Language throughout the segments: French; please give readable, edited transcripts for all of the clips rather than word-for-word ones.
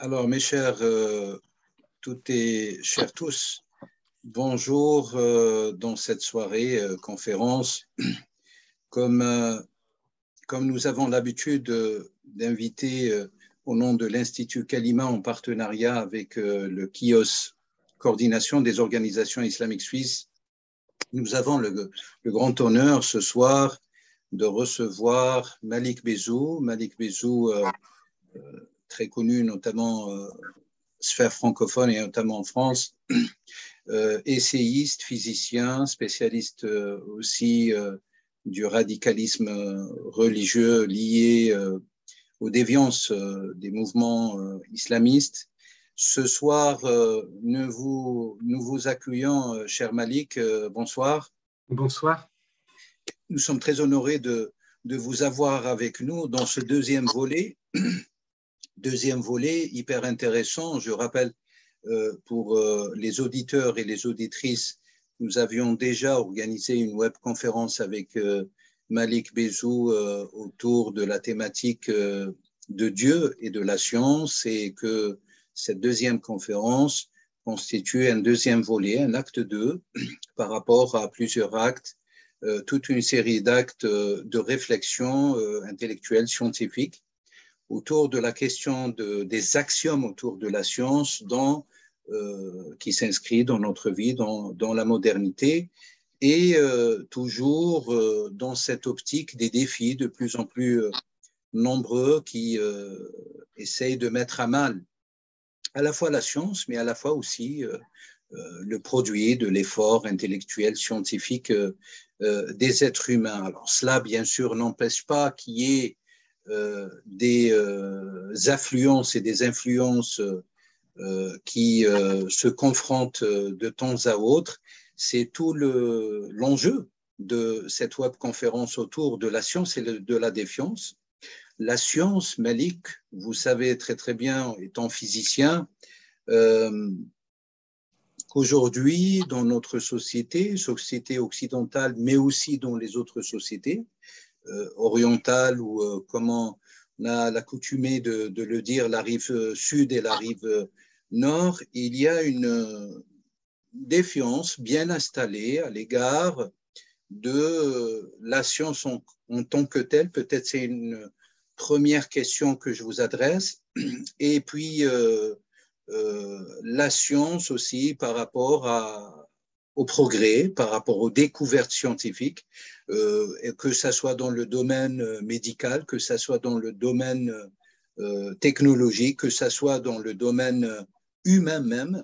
Alors, mes chers, toutes et chers tous, bonjour dans cette soirée conférence. Comme, comme nous avons l'habitude d'inviter au nom de l'Institut Kalima en partenariat avec le KIOS, Coordination des organisations islamiques suisses, nous avons le grand honneur ce soir de recevoir Malik Bezou. Malik Bezou, très connu notamment sphère francophone et notamment en France, essayiste, physicien, spécialiste aussi du radicalisme religieux lié aux déviances des mouvements islamistes. Ce soir, nous vous accueillons, cher Malik, bonsoir. Bonsoir. Nous sommes très honorés de vous avoir avec nous dans ce deuxième volet hyper intéressant. Je rappelle pour les auditeurs et les auditrices, nous avions déjà organisé une webconférence avec Malik Bezou autour de la thématique de Dieu et de la science, et que cette deuxième conférence constitue un deuxième volet, un acte 2, par rapport à plusieurs actes, toute une série d'actes de réflexion intellectuelle, scientifique, autour de la question des axiomes autour de la science qui s'inscrit dans notre vie, dans la modernité, et toujours dans cette optique des défis de plus en plus nombreux qui essayent de mettre à mal à la fois la science, mais à la fois aussi le produit de l'effort intellectuel, scientifique des êtres humains. Alors cela, bien sûr, n'empêche pas qu'il y ait des affluences et des influences qui se confrontent de temps à autre. C'est tout l'enjeu de cette webconférence autour de la science et de la défiance. La science, Malik, vous savez très très bien, étant physicien, qu'aujourd'hui, dans notre société occidentale, mais aussi dans les autres sociétés, orientale, ou comment on a l'accoutumé de le dire, la rive sud et la rive nord, il y a une défiance bien installée à l'égard de la science en tant que telle. Peut-être c'est une première question que je vous adresse. Et puis la science aussi par rapport au progrès, par rapport aux découvertes scientifiques, que ça soit dans le domaine médical, que ça soit dans le domaine technologique, que ça soit dans le domaine humain même.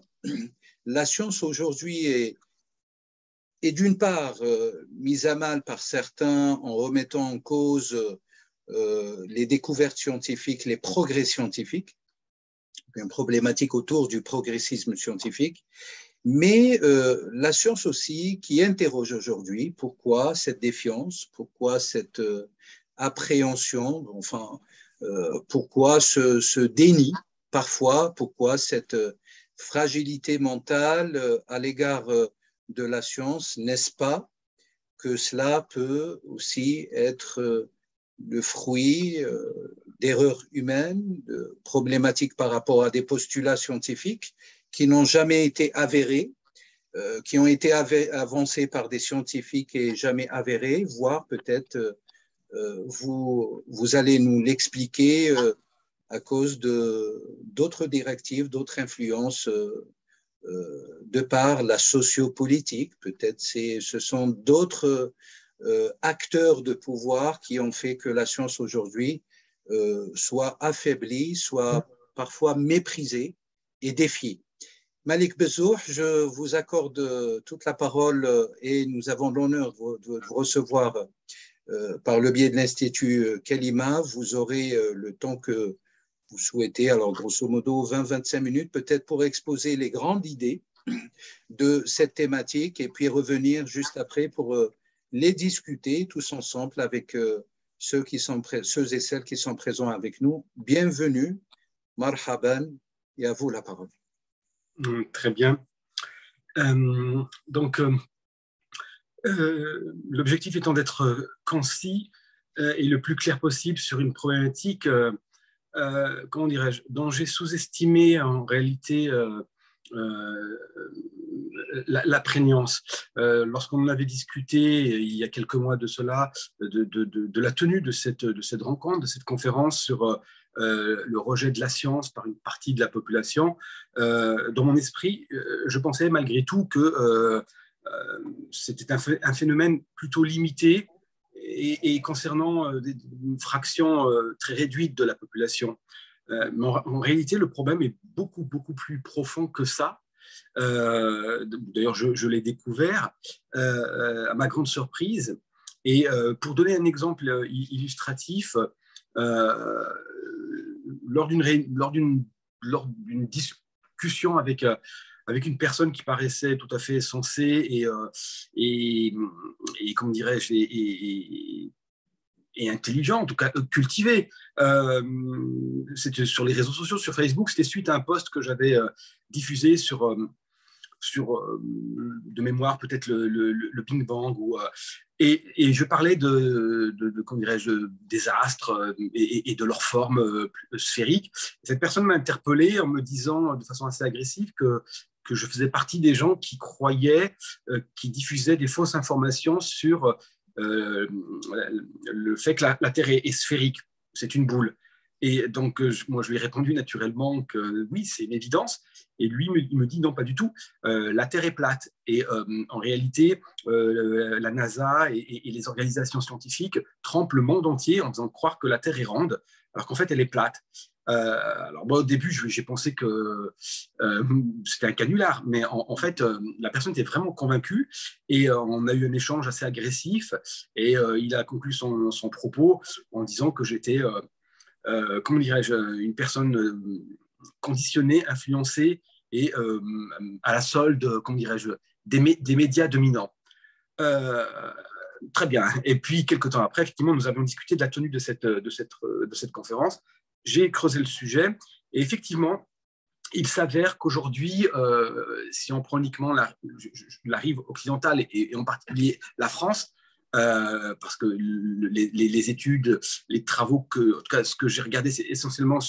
La science aujourd'hui est d'une part mise à mal par certains en remettant en cause les découvertes scientifiques, les progrès scientifiques, une problématique autour du progressisme scientifique, mais la science aussi qui interroge aujourd'hui pourquoi cette défiance, pourquoi cette appréhension, enfin, pourquoi ce déni parfois, pourquoi cette fragilité mentale à l'égard de la science. N'est-ce pas que cela peut aussi être le fruit d'erreurs humaines, de problématiques par rapport à des postulats scientifiques qui n'ont jamais été avérés, qui ont été avancés par des scientifiques et jamais avérés, voire peut-être vous allez nous l'expliquer à cause d'autres directives, d'autres influences de par la sociopolitique. Peut-être ce sont d'autres acteurs de pouvoir qui ont fait que la science aujourd'hui soit affaiblie, soit parfois méprisée et défiée. Malik Bezou, je vous accorde toute la parole et nous avons l'honneur de vous recevoir par le biais de l'Institut Kalima. Vous aurez le temps que vous souhaitez, alors grosso modo 20-25 minutes peut-être, pour exposer les grandes idées de cette thématique et puis revenir juste après pour les discuter tous ensemble avec ceux et celles qui sont présents avec nous. Bienvenue, marhaban, et à vous la parole. Très bien. L'objectif étant d'être concis et le plus clair possible sur une problématique comment dirais-je, dont j'ai sous-estimé en réalité la prégnance. Lorsqu'on en avait discuté il y a quelques mois de cela, de la tenue de cette rencontre, de cette conférence sur le rejet de la science par une partie de la population, dans mon esprit, je pensais malgré tout que c'était un phénomène plutôt limité et concernant une fraction très réduite de la population. Mais en réalité, le problème est beaucoup, beaucoup plus profond que ça. D'ailleurs, je l'ai découvert à ma grande surprise. Et pour donner un exemple illustratif, lors d'une discussion avec une personne qui paraissait tout à fait sensée et comment dirais-je, et intelligent, en tout cas cultivé. C'était sur les réseaux sociaux, sur Facebook, c'était suite à un post que j'avais diffusé sur de mémoire peut-être le Big Bang et je parlais comment dirais-je, des astres et de leur forme sphérique. Cette personne m'a interpellé en me disant de façon assez agressive que je faisais partie des gens qui croyaient, qui diffusaient des fausses informations sur le fait que la Terre est sphérique, c'est une boule. Et donc, moi, je lui ai répondu naturellement que oui, c'est une évidence. Et lui, il me dit non, pas du tout. La Terre est plate. Et en réalité, la NASA et les organisations scientifiques trempent le monde entier en faisant croire que la Terre est ronde, alors qu'en fait, elle est plate. Alors moi, au début, j'ai pensé que c'était un canular, mais en fait, la personne était vraiment convaincue et on a eu un échange assez agressif et il a conclu son propos en disant que j'étais, comment dirais-je, une personne conditionnée, influencée et à la solde, comment dirais-je, des médias dominants. Très bien. Et puis, quelques temps après, effectivement, nous avions discuté de la tenue de cette conférence. J'ai creusé le sujet et effectivement, il s'avère qu'aujourd'hui, si on prend uniquement la rive occidentale et en particulier la France, parce que les études, les travaux en tout cas, ce que j'ai regardé, c'est essentiellement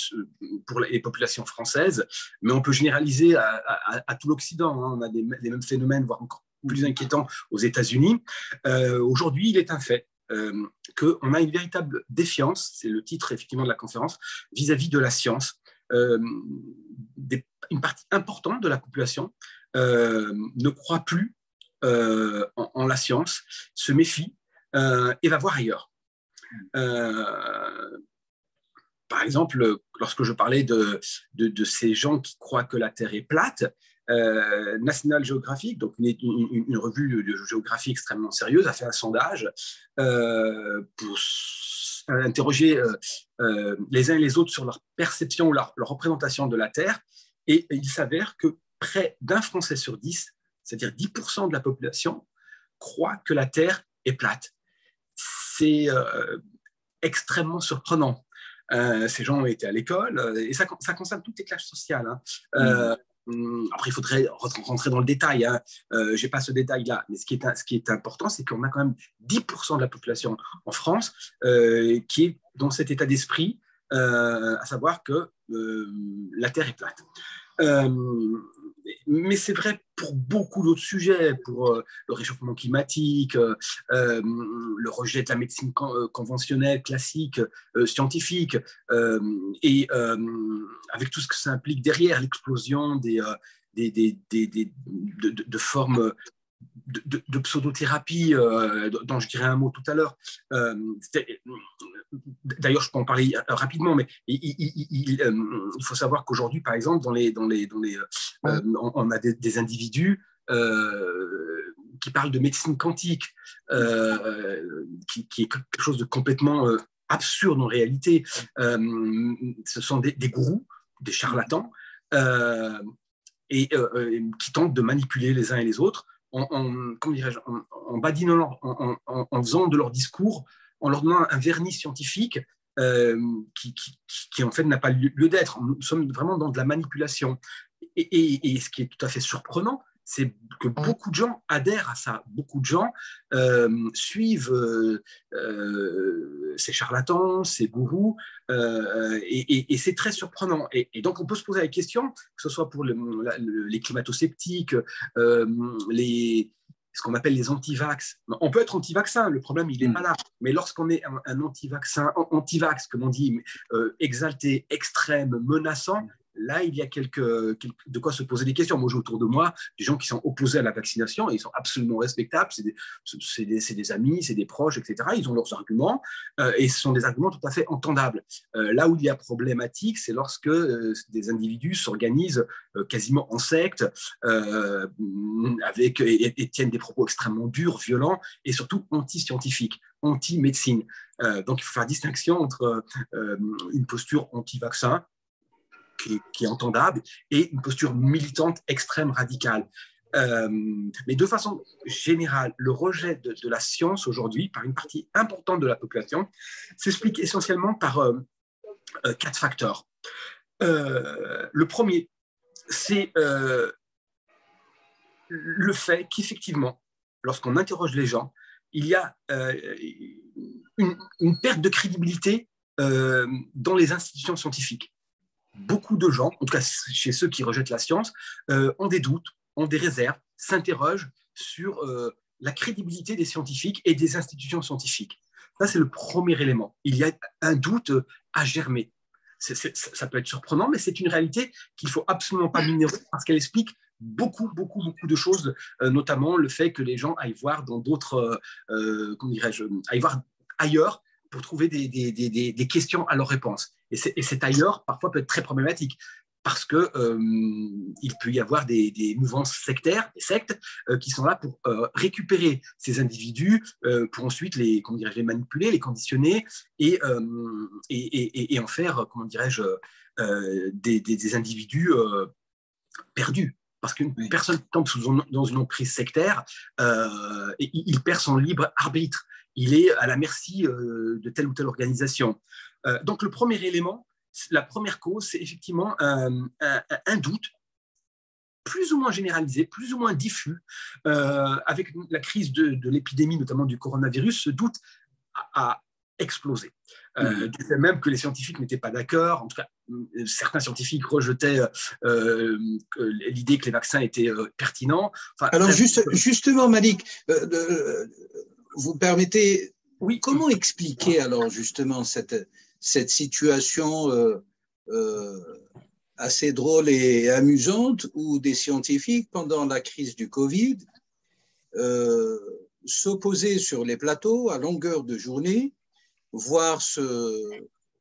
pour les populations françaises, mais on peut généraliser à tout l'Occident. Hein. On a les mêmes phénomènes, voire encore plus inquiétants aux États-Unis. Aujourd'hui, il est un fait qu'on a une véritable défiance, c'est le titre effectivement de la conférence, vis-à-vis de la science. Une partie importante de la population ne croit plus en la science, se méfie et va voir ailleurs. Par exemple, lorsque je parlais de ces gens qui croient que la Terre est plate, National Geographic, donc une revue de géographie extrêmement sérieuse, a fait un sondage pour interroger les uns et les autres sur leur perception ou leur représentation de la Terre. Et il s'avère que près d'un Français sur 10, c'est-à-dire 10% de la population, croit que la Terre est plate. C'est extrêmement surprenant. Ces gens ont été à l'école et ça concerne toutes les classes sociales. Hein. Après, il faudrait rentrer dans le détail. Hein. Je n'ai pas ce détail-là. Mais ce qui est important, c'est qu'on a quand même 10% de la population en France qui est dans cet état d'esprit, à savoir que la Terre est plate. Mais c'est vrai pour beaucoup d'autres sujets, pour le réchauffement climatique, le rejet de la médecine conventionnelle, classique, scientifique, et avec tout ce que ça implique derrière, l'explosion de formes de pseudothérapie, dont je dirai un mot tout à l'heure. D'ailleurs, je peux en parler rapidement, mais il faut savoir qu'aujourd'hui, par exemple, on a des individus qui parlent de médecine quantique, qui est quelque chose de complètement absurde en réalité. Ce sont des gourous, des charlatans, et qui tentent de manipuler les uns et les autres en badinant, en faisant de leur discours, en leur donnant un vernis scientifique qui en fait n'a pas lieu d'être. Nous sommes vraiment dans de la manipulation. Et ce qui est tout à fait surprenant, c'est que beaucoup de gens adhèrent à ça. Beaucoup de gens suivent ces charlatans, ces gourous, et c'est très surprenant. Et donc, on peut se poser la question, que ce soit pour les climato-sceptiques, ce qu'on appelle les anti-vax. On peut être anti-vaccin, le problème, il n'est pas là. Mais lorsqu'on est un anti-vax, comme on dit, exalté, extrême, menaçant, là, il y a de quoi se poser des questions. Moi, j'ai autour de moi des gens qui sont opposés à la vaccination et ils sont absolument respectables. C'est des amis, c'est des proches, etc. Ils ont leurs arguments et ce sont des arguments tout à fait entendables. Là où il y a problématique, c'est lorsque des individus s'organisent quasiment en secte et tiennent des propos extrêmement durs, violents et surtout anti-scientifiques, anti-médecine. Donc, il faut faire distinction entre une posture anti-vaccin qui est entendable, et une posture militante extrême radicale. Mais de façon générale, le rejet de la science aujourd'hui, par une partie importante de la population, s'explique essentiellement par 4 facteurs. Le premier, c'est le fait qu'effectivement, lorsqu'on interroge les gens, il y a une perte de crédibilité dans les institutions scientifiques. Beaucoup de gens, en tout cas chez ceux qui rejettent la science, ont des doutes, ont des réserves, s'interrogent sur la crédibilité des scientifiques et des institutions scientifiques. Ça, c'est le premier élément. Il y a un doute à germer. Ça peut être surprenant, mais c'est une réalité qu'il ne faut absolument pas minorer parce qu'elle explique beaucoup de choses, notamment le fait que les gens aillent voir dans d'autres, comment dirais-je, aillent voir ailleurs pour trouver des questions à leurs réponses. Et cet ailleurs, parfois, peut être très problématique parce qu'il peut y avoir des mouvances sectaires, des sectes, qui sont là pour récupérer ces individus, pour ensuite les manipuler, les conditionner et en faire, comment dirais-je, des individus perdus. Parce qu'une personne tombe dans une emprise sectaire, il perd son libre arbitre. Il est à la merci de telle ou telle organisation. Donc, le premier élément, la première cause, c'est effectivement un doute plus ou moins généralisé, plus ou moins diffus. Avec la crise de l'épidémie, notamment du coronavirus, ce doute a explosé. Du fait même que les scientifiques n'étaient pas d'accord. En tout cas, certains scientifiques rejetaient l'idée que les vaccins étaient pertinents. Enfin, alors, justement, Malik, vous permettez, oui, comment expliquer alors justement cette situation assez drôle et amusante où des scientifiques, pendant la crise du Covid, s'opposaient sur les plateaux à longueur de journée, voire se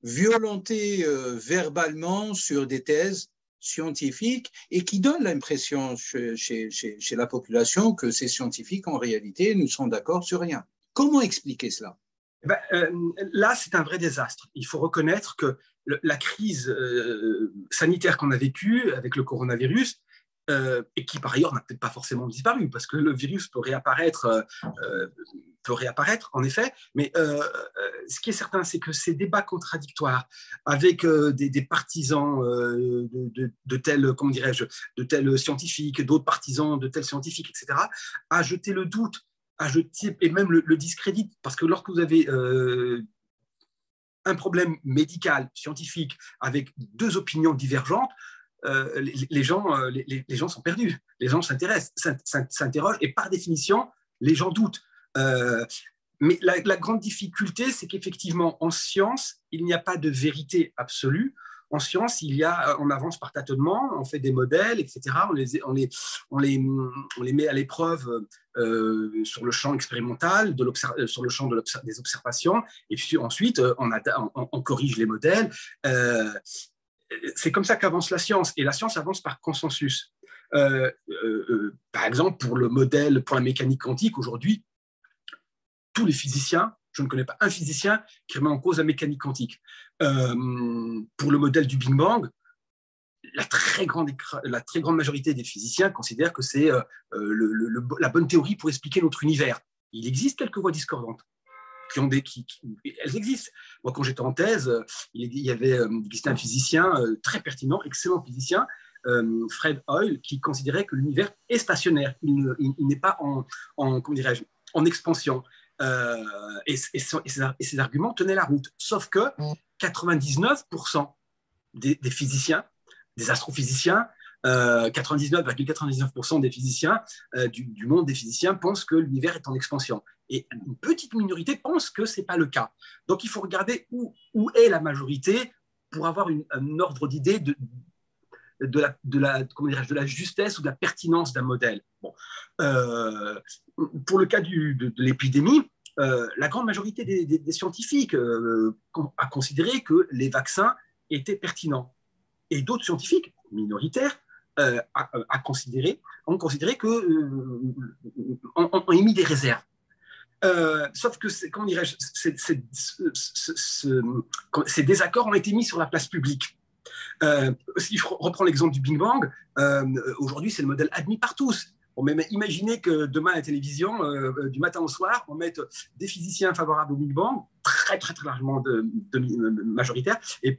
violenter verbalement sur des thèses scientifiques et qui donnent l'impression chez la population que ces scientifiques, en réalité, ne sont d'accord sur rien. Comment expliquer cela ? Là, c'est un vrai désastre. Il faut reconnaître que la crise sanitaire qu'on a vécue avec le coronavirus, et qui par ailleurs n'a peut-être pas forcément disparu, parce que le virus peut réapparaître, en effet, mais ce qui est certain, c'est que ces débats contradictoires avec des partisans de tels, comment dirais-je, de tels scientifiques, d'autres partisans de tels scientifiques, etc., a jeté le doute, et même le discrédit, parce que lorsque vous avez un problème médical, scientifique, avec 2 opinions divergentes, les gens sont perdus, les gens s'interrogent et par définition, les gens doutent. Mais la grande difficulté, c'est qu'effectivement, en science, il n'y a pas de vérité absolue. En science, on avance par tâtonnement, on fait des modèles, etc. On les met à l'épreuve sur le champ expérimental, sur le champ des observations, et puis ensuite, on corrige les modèles. C'est comme ça qu'avance la science, et la science avance par consensus. Par exemple, pour la mécanique quantique, aujourd'hui, tous les physiciens, je ne connais pas un physicien qui remet en cause la mécanique quantique. Pour le modèle du Big Bang, la très grande majorité des physiciens considèrent que c'est la bonne théorie pour expliquer notre univers. Il existe quelques voix discordantes. Elles existent. Moi, quand j'étais en thèse, il existait un physicien très pertinent, excellent physicien, Fred Hoyle, qui considérait que l'univers est stationnaire, il n'est pas comment dirais-je, en expansion. Et ces arguments tenaient la route. Sauf que 99% des physiciens, des astrophysiciens, 99,99% des physiciens du monde des physiciens pensent que l'univers est en expansion. Et une petite minorité pense que ce n'est pas le cas. Donc il faut regarder où est la majorité pour avoir un ordre d'idée de la justesse ou de la pertinence d'un modèle. Bon. Pour le cas de l'épidémie, la grande majorité des scientifiques a considéré que les vaccins étaient pertinents. Et d'autres scientifiques, minoritaires, ont considéré ont émis des réserves. Sauf que, comment dirais-je, ces désaccords ont été mis sur la place publique. Si je reprends l'exemple du Big Bang, aujourd'hui, c'est le modèle admis par tous. On peut imaginez que demain à la télévision, du matin au soir, on mette des physiciens favorables au Big Bang, très largement majoritaires, et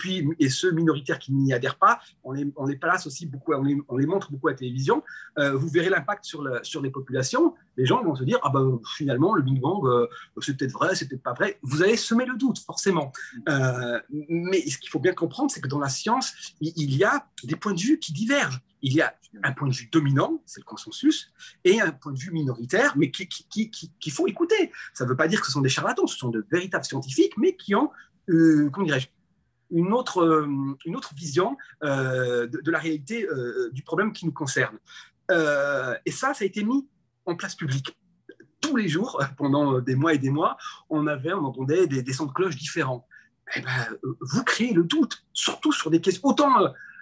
ceux minoritaires qui n'y adhèrent pas, on les place aussi beaucoup, on les montre beaucoup à la télévision. Vous verrez l'impact sur les populations. Les gens vont se dire, ah ben finalement le Big Bang, c'est peut-être vrai, c'est peut-être pas vrai. Vous allez semer le doute, forcément. Mais ce qu'il faut bien comprendre, c'est que dans la science, il y a des points de vue qui divergent. Il y a un point de vue dominant, c'est le consensus, et un point de vue minoritaire, mais qu'il faut écouter. Ça ne veut pas dire que ce sont des charlatans, ce sont de véritables scientifiques, mais qui ont, comment dirais-je, une autre vision de la réalité du problème qui nous concerne. Et ça a été mis en place publique. Tous les jours, pendant des mois et des mois, on entendait des sons de cloche différents. Eh ben, vous créez le doute, surtout sur des questions. Autant,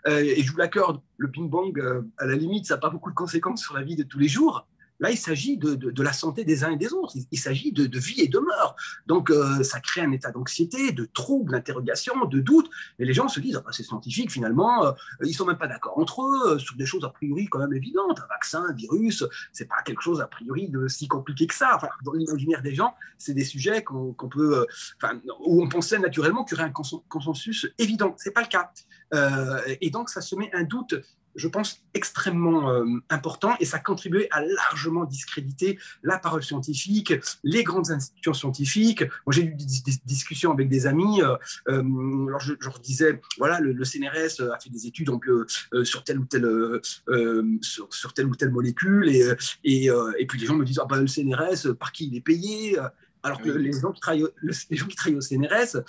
et je vous l'accorde, le Big Bang, à la limite, ça n'a pas beaucoup de conséquences sur la vie de tous les jours. Là, il s'agit de la santé des uns et des autres. Il s'agit de vie et de mort. Donc, ça crée un état d'anxiété, de trouble, d'interrogation, de doute. Et les gens se disent, ah, ces scientifiques, finalement, ils ne sont même pas d'accord entre eux sur des choses a priori quand même évidentes. Un vaccin, un virus, ce n'est pas quelque chose a priori de si compliqué que ça. Enfin, dans l'imaginaire des gens, c'est des sujets qu'on peut, où on pensait naturellement qu'il y aurait un consensus évident. Ce n'est pas le cas. Et donc, ça se met un doute, je pense, extrêmement important, et ça contribuait à largement discréditer la parole scientifique, les grandes institutions scientifiques. Moi, j'ai eu des discussions avec des amis. Alors je leur disais, voilà, le CNRS a fait des études sur telle ou telle molécule, et puis les gens me disent, ah ben, le CNRS, par qui il est payé? Alors que les gens qui travaillent au CNRS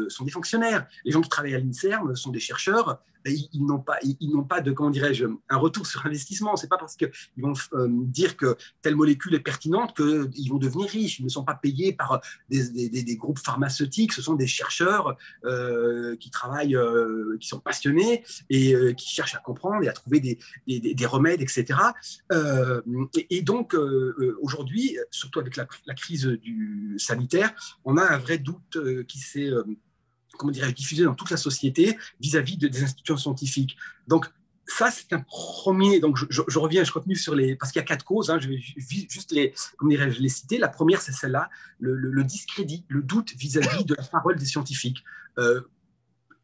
sont des fonctionnaires. Les gens qui travaillent à l'INSERM sont des chercheurs. Ils n'ont pas de, comment dirais-je, un retour sur investissement. C'est pas parce qu'ils vont dire que telle molécule est pertinente qu'ils vont devenir riches. Ils ne sont pas payés par des groupes pharmaceutiques. Ce sont des chercheurs qui travaillent, qui sont passionnés et qui cherchent à comprendre et à trouver des remèdes, etc. Et donc, aujourd'hui, surtout avec la crise sanitaire, on a un vrai doute qui s'est diffusé dans toute la société vis-à-vis des institutions scientifiques. Donc, ça, c'est un premier. Donc, je reviens, je continue sur les. Parce qu'il y a 4 causes, hein, je vais juste les citer. La première, c'est celle-là, le discrédit, le doute vis-à-vis de la parole des scientifiques. Il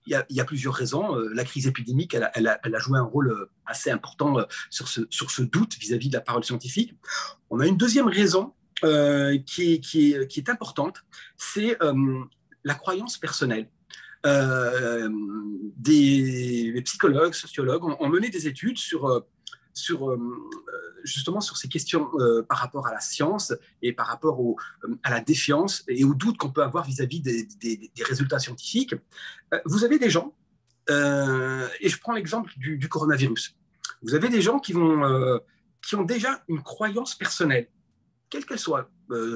y a plusieurs raisons. La crise épidémique, elle a joué un rôle assez important sur ce doute vis-à-vis de la parole scientifique. On a une deuxième raison qui est importante, c'est la croyance personnelle. Des psychologues, sociologues ont mené des études justement sur ces questions par rapport à la science et par rapport à la défiance et au doute qu'on peut avoir vis-à-vis des résultats scientifiques. Vous avez des gens, et je prends l'exemple du coronavirus, vous avez des gens qui ont déjà une croyance personnelle, quelle qu'elle soit,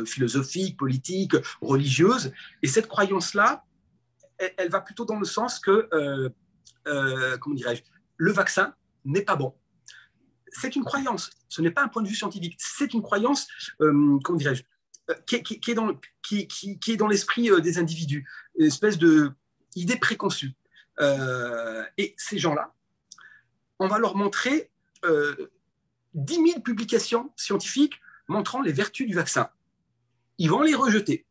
philosophique, politique, religieuse, et cette croyance-là, elle va plutôt dans le sens que, comment dirais-je, le vaccin n'est pas bon. C'est une croyance, ce n'est pas un point de vue scientifique, c'est une croyance, comment dirais-je, qui est dans l'esprit des individus, une espèce d'idée préconçue. Et ces gens-là, on va leur montrer 10 000 publications scientifiques montrant les vertus du vaccin. Ils vont les rejeter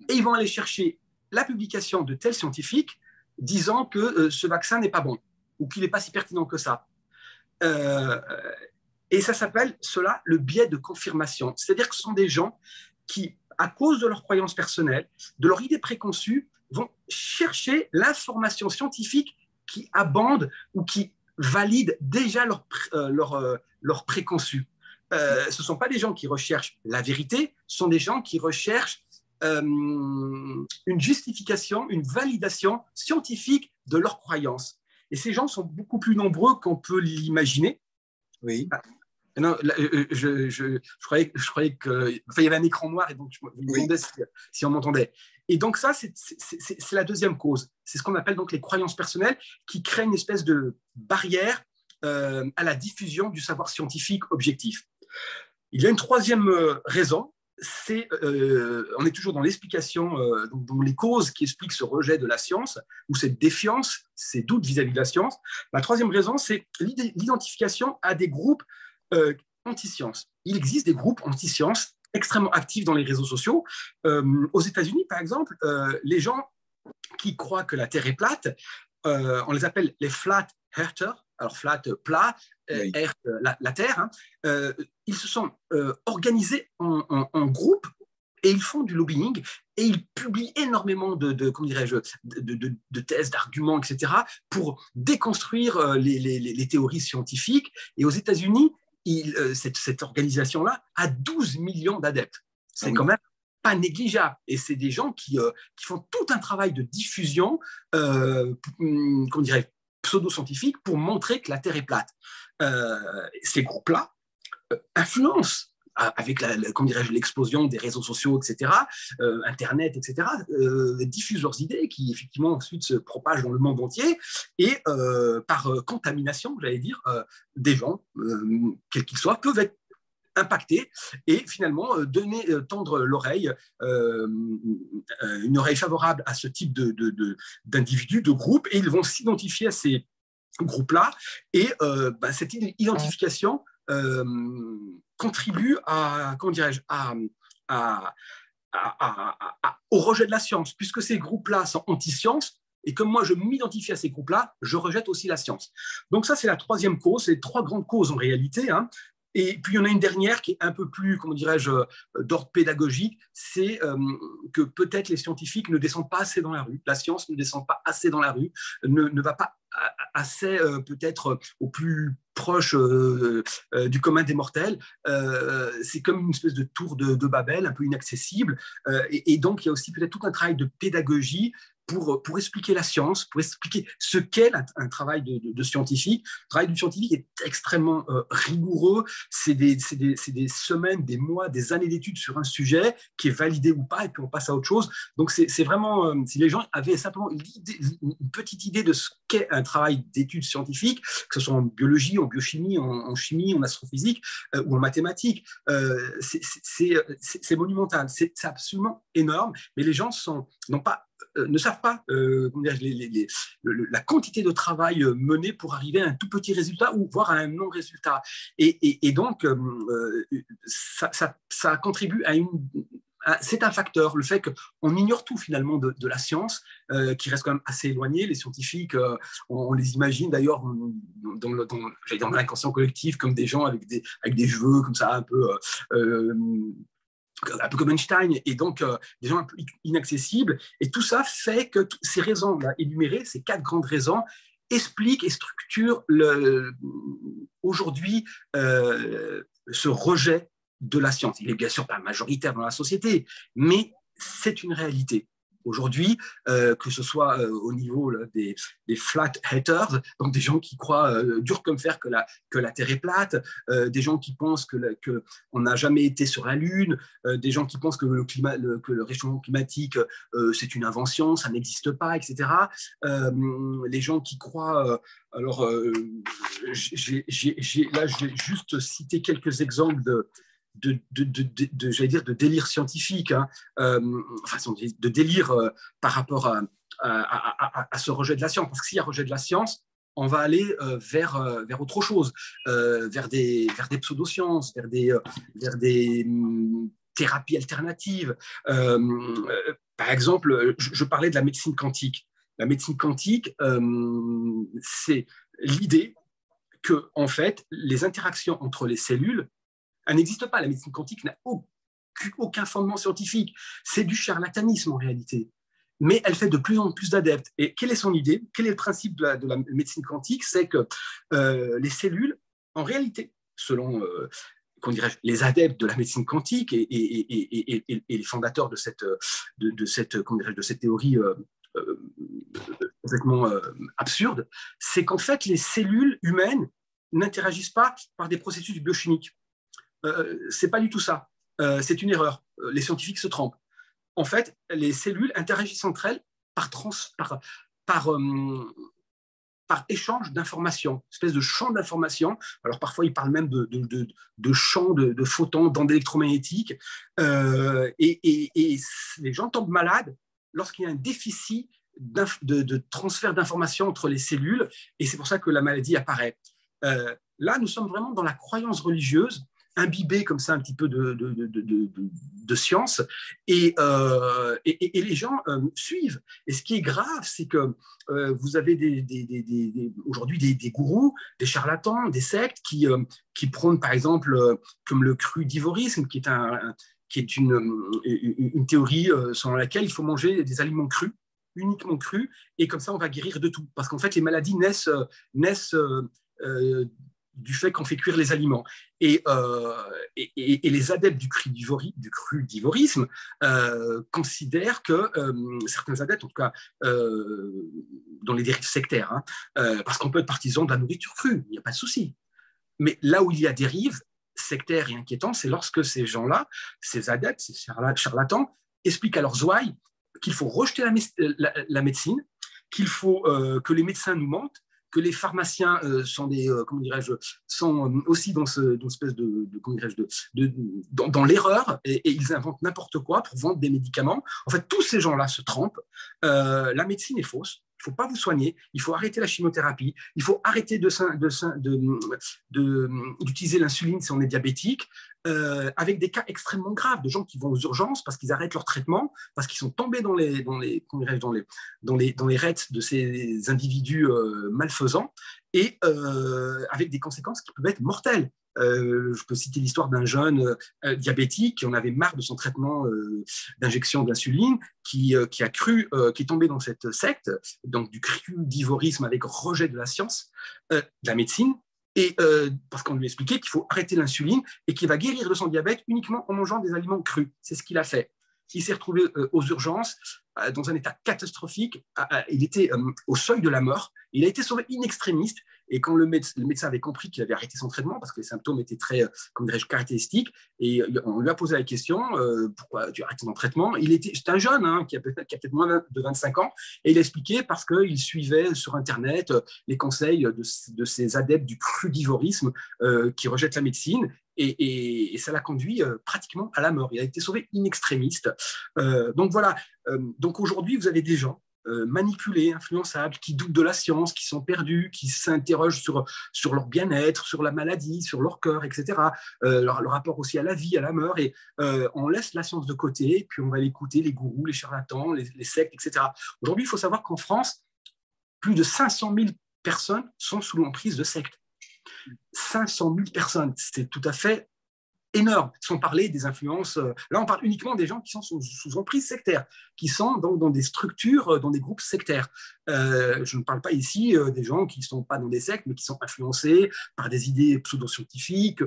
et ils vont aller chercher la publication de tels scientifiques disant que ce vaccin n'est pas bon. ou qu'il n'est pas si pertinent que ça. Et ça s'appelle cela le biais de confirmation. C'est-à-dire que ce sont des gens qui, à cause de leurs croyances personnelles, de leur idée préconçue, vont chercher l'information scientifique qui abonde ou qui valide déjà leur préconçu. Ce ne sont pas des gens qui recherchent la vérité, ce sont des gens qui recherchent une justification, une validation scientifique de leurs croyances. Et ces gens sont beaucoup plus nombreux qu'on peut l'imaginer. Oui. Non, là, je croyais que, enfin, il y avait un écran noir et donc je me demandais si on m'entendait. Et donc ça, c'est la deuxième cause. C'est ce qu'on appelle donc les croyances personnelles qui créent une espèce de barrière à la diffusion du savoir scientifique objectif. Il y a une troisième raison. On est toujours dans l'explication, dans les causes qui expliquent ce rejet de la science ou cette défiance, ces doutes vis-à-vis de la science. La troisième raison, c'est l'identification à des groupes anti-science. Il existe des groupes anti-science extrêmement actifs dans les réseaux sociaux. Aux États-Unis, par exemple, les gens qui croient que la Terre est plate, on les appelle les flat earthers. Alors flat, plat, oui. earth, la Terre. Hein. Ils se sont organisés en groupe et ils font du lobbying et ils publient énormément de thèses, d'arguments, etc., pour déconstruire les théories scientifiques. Et aux États-Unis, cette organisation-là a 12 millions d'adeptes. C'est quand même pas négligeable. Et c'est des gens qui font tout un travail de diffusion, pseudo-scientifique, pour montrer que la Terre est plate. Ces groupes-là influencent avec l'explosion des réseaux sociaux, etc., Internet, etc., diffusent leurs idées qui, effectivement, ensuite se propagent dans le monde entier et, par contamination, j'allais dire, des gens, quels qu'ils soient, peuvent être impactés et finalement tendre l'oreille, une oreille favorable à ce type d'individus, de groupes, et ils vont s'identifier à ces groupes-là. Et cette identification contribue à, comment dirais-je, au rejet de la science, puisque ces groupes-là sont anti-science. Et comme moi, je m'identifie à ces groupes-là, je rejette aussi la science. Donc ça, c'est la troisième cause. C'est les trois grandes causes en réalité. Hein. Et puis, il y en a une dernière qui est un peu plus, comment dirais-je, d'ordre pédagogique, c'est que peut-être les scientifiques ne descendent pas assez dans la rue, la science ne descend pas assez dans la rue, ne va pas assez peut-être au plus proche du commun des mortels. C'est comme une espèce de tour de Babel, un peu inaccessible. Et donc, il y a aussi peut-être tout un travail de pédagogie pour expliquer la science, pour expliquer ce qu'est un travail de scientifique. Le travail du scientifique est extrêmement rigoureux. C'est des semaines, des mois, des années d'études sur un sujet qui est validé ou pas, et puis on passe à autre chose. Donc, c'est vraiment, si les gens avaient simplement une petite idée de ce qu'est un travail d'études scientifiques, que ce soit en biologie, en biochimie, en chimie, en astrophysique ou en mathématiques, c'est monumental. C'est absolument énorme, mais les gens ne savent pas la quantité de travail mené pour arriver à un tout petit résultat ou voire à un non-résultat. Et donc, ça contribue c'est un facteur, le fait qu'on ignore tout finalement de la science, qui reste quand même assez éloignée. Les scientifiques, on les imagine d'ailleurs dans l'inconscient collectif comme des gens avec des cheveux comme ça, un peu comme Einstein, et donc des gens un peu inaccessibles. Et tout ça fait que ces raisons-là énumérées, ces 4 grandes raisons, expliquent et structurent aujourd'hui ce rejet de la science. Il est bien sûr pas majoritaire dans la société, mais c'est une réalité. Aujourd'hui, que ce soit au niveau des flat haters, donc des gens qui croient dur comme fer que la Terre est plate, des gens qui pensent qu'on n'a jamais été sur la Lune, des gens qui pensent que le réchauffement climatique, c'est une invention, ça n'existe pas, etc. Les gens qui croient... alors, là, je vais juste citer quelques exemples j'allais dire, de délire scientifique, hein, de délire par rapport à ce rejet de la science. Parce que s'il y a rejet de la science, on va aller vers autre chose, vers des pseudosciences, vers des thérapies alternatives. Par exemple, je parlais de la médecine quantique. La médecine quantique, c'est l'idée que, en fait, les interactions entre les cellules, elles n'existent pas. La médecine quantique n'a aucun fondement scientifique. C'est du charlatanisme en réalité. Mais elle fait de plus en plus d'adeptes. Et quelle est son idée? Quel est le principe de la médecine quantique? C'est que les cellules, en réalité, selon les adeptes de la médecine quantique et les fondateurs de cette théorie complètement absurde, c'est qu'en fait, les cellules humaines n'interagissent pas par des processus biochimiques. C'est pas du tout ça. C'est une erreur. Les scientifiques se trompent. En fait, les cellules interagissent entre elles par échange d'informations, une espèce de champ d'informations. Alors parfois, ils parlent même de champs de photons, d'ondes électromagnétiques. Et les gens tombent malades lorsqu'il y a un déficit de transfert d'informations entre les cellules. Et c'est pour ça que la maladie apparaît. Là, nous sommes vraiment dans la croyance religieuse, imbibé comme ça un petit peu de science, et les gens suivent. Et ce qui est grave, c'est que vous avez aujourd'hui des gourous, des charlatans, des sectes qui prônent par exemple comme le crudivorisme, qui est une théorie selon laquelle il faut manger des aliments crus, uniquement crus, et comme ça on va guérir de tout. Parce qu'en fait les maladies naissent du fait qu'on fait cuire les aliments. Et les adeptes du crudivorisme considèrent que certains adeptes, en tout cas dans les dérives sectaires, parce qu'on peut être partisan de la nourriture crue, il n'y a pas de souci. Mais là où il y a dérive sectaire et inquiétant, c'est lorsque ces gens-là, ces adeptes, ces charlatans, expliquent à leurs ouailles qu'il faut rejeter la médecine, qu'il faut que les médecins nous mentent, que les pharmaciens sont aussi dans cette espèce dans l'erreur et ils inventent n'importe quoi pour vendre des médicaments. En fait, tous ces gens-là se trompent. La médecine est fausse. Il ne faut pas vous soigner. Il faut arrêter la chimiothérapie. Il faut arrêter d'utiliser l'insuline si on est diabétique. Avec des cas extrêmement graves de gens qui vont aux urgences parce qu'ils arrêtent leur traitement, parce qu'ils sont tombés dans les rêtes de ces individus malfaisants et avec des conséquences qui peuvent être mortelles. Je peux citer l'histoire d'un jeune diabétique qui en avait marre de son traitement d'injection d'insuline, qui est tombé dans cette secte, donc du crudivorisme avec rejet de la science, de la médecine, et parce qu'on lui expliquait qu'il faut arrêter l'insuline et qu'il va guérir de son diabète uniquement en mangeant des aliments crus. C'est ce qu'il a fait. Il s'est retrouvé aux urgences dans un état catastrophique. Il était au seuil de la mort. Il a été sauvé in extremis. Et quand le médecin avait compris qu'il avait arrêté son traitement, parce que les symptômes étaient très, caractéristiques, et on lui a posé la question, pourquoi tu arrêtes ton traitement? C'est un jeune qui a peut-être moins de 25 ans, et il a expliqué parce qu'il suivait sur Internet les conseils de ces adeptes du crudivorisme qui rejettent la médecine, et ça l'a conduit pratiquement à la mort. Il a été sauvé in extremis. Donc voilà. Donc aujourd'hui, vous avez des gens manipulés, influençables, qui doutent de la science, qui sont perdus, qui s'interrogent sur leur bien-être, sur la maladie, sur leur cœur, etc. Leur rapport aussi à la vie, à la mort. Et on laisse la science de côté, puis on va écouter les gourous, les charlatans, les sectes, etc. Aujourd'hui, il faut savoir qu'en France, plus de 500 000 personnes sont sous l'emprise de sectes. 500 000 personnes, c'est tout à fait énorme, sans parler des influences. Là, on parle uniquement des gens qui sont sous emprise sectaire, qui sont dans des structures, dans des groupes sectaires. Je ne parle pas ici des gens qui ne sont pas dans des sectes, mais qui sont influencés par des idées pseudo-scientifiques,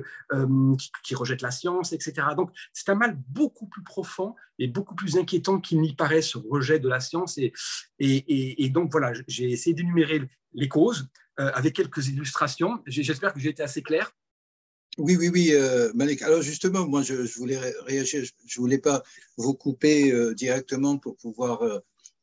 qui rejettent la science, etc. Donc, c'est un mal beaucoup plus profond et beaucoup plus inquiétant qu'il n'y paraît, ce rejet de la science. Et donc, voilà, j'ai essayé d'énumérer les causes avec quelques illustrations. J'espère que j'ai été assez clair. Oui, Malek. Alors justement, moi, je voulais réagir. Je voulais pas vous couper directement pour pouvoir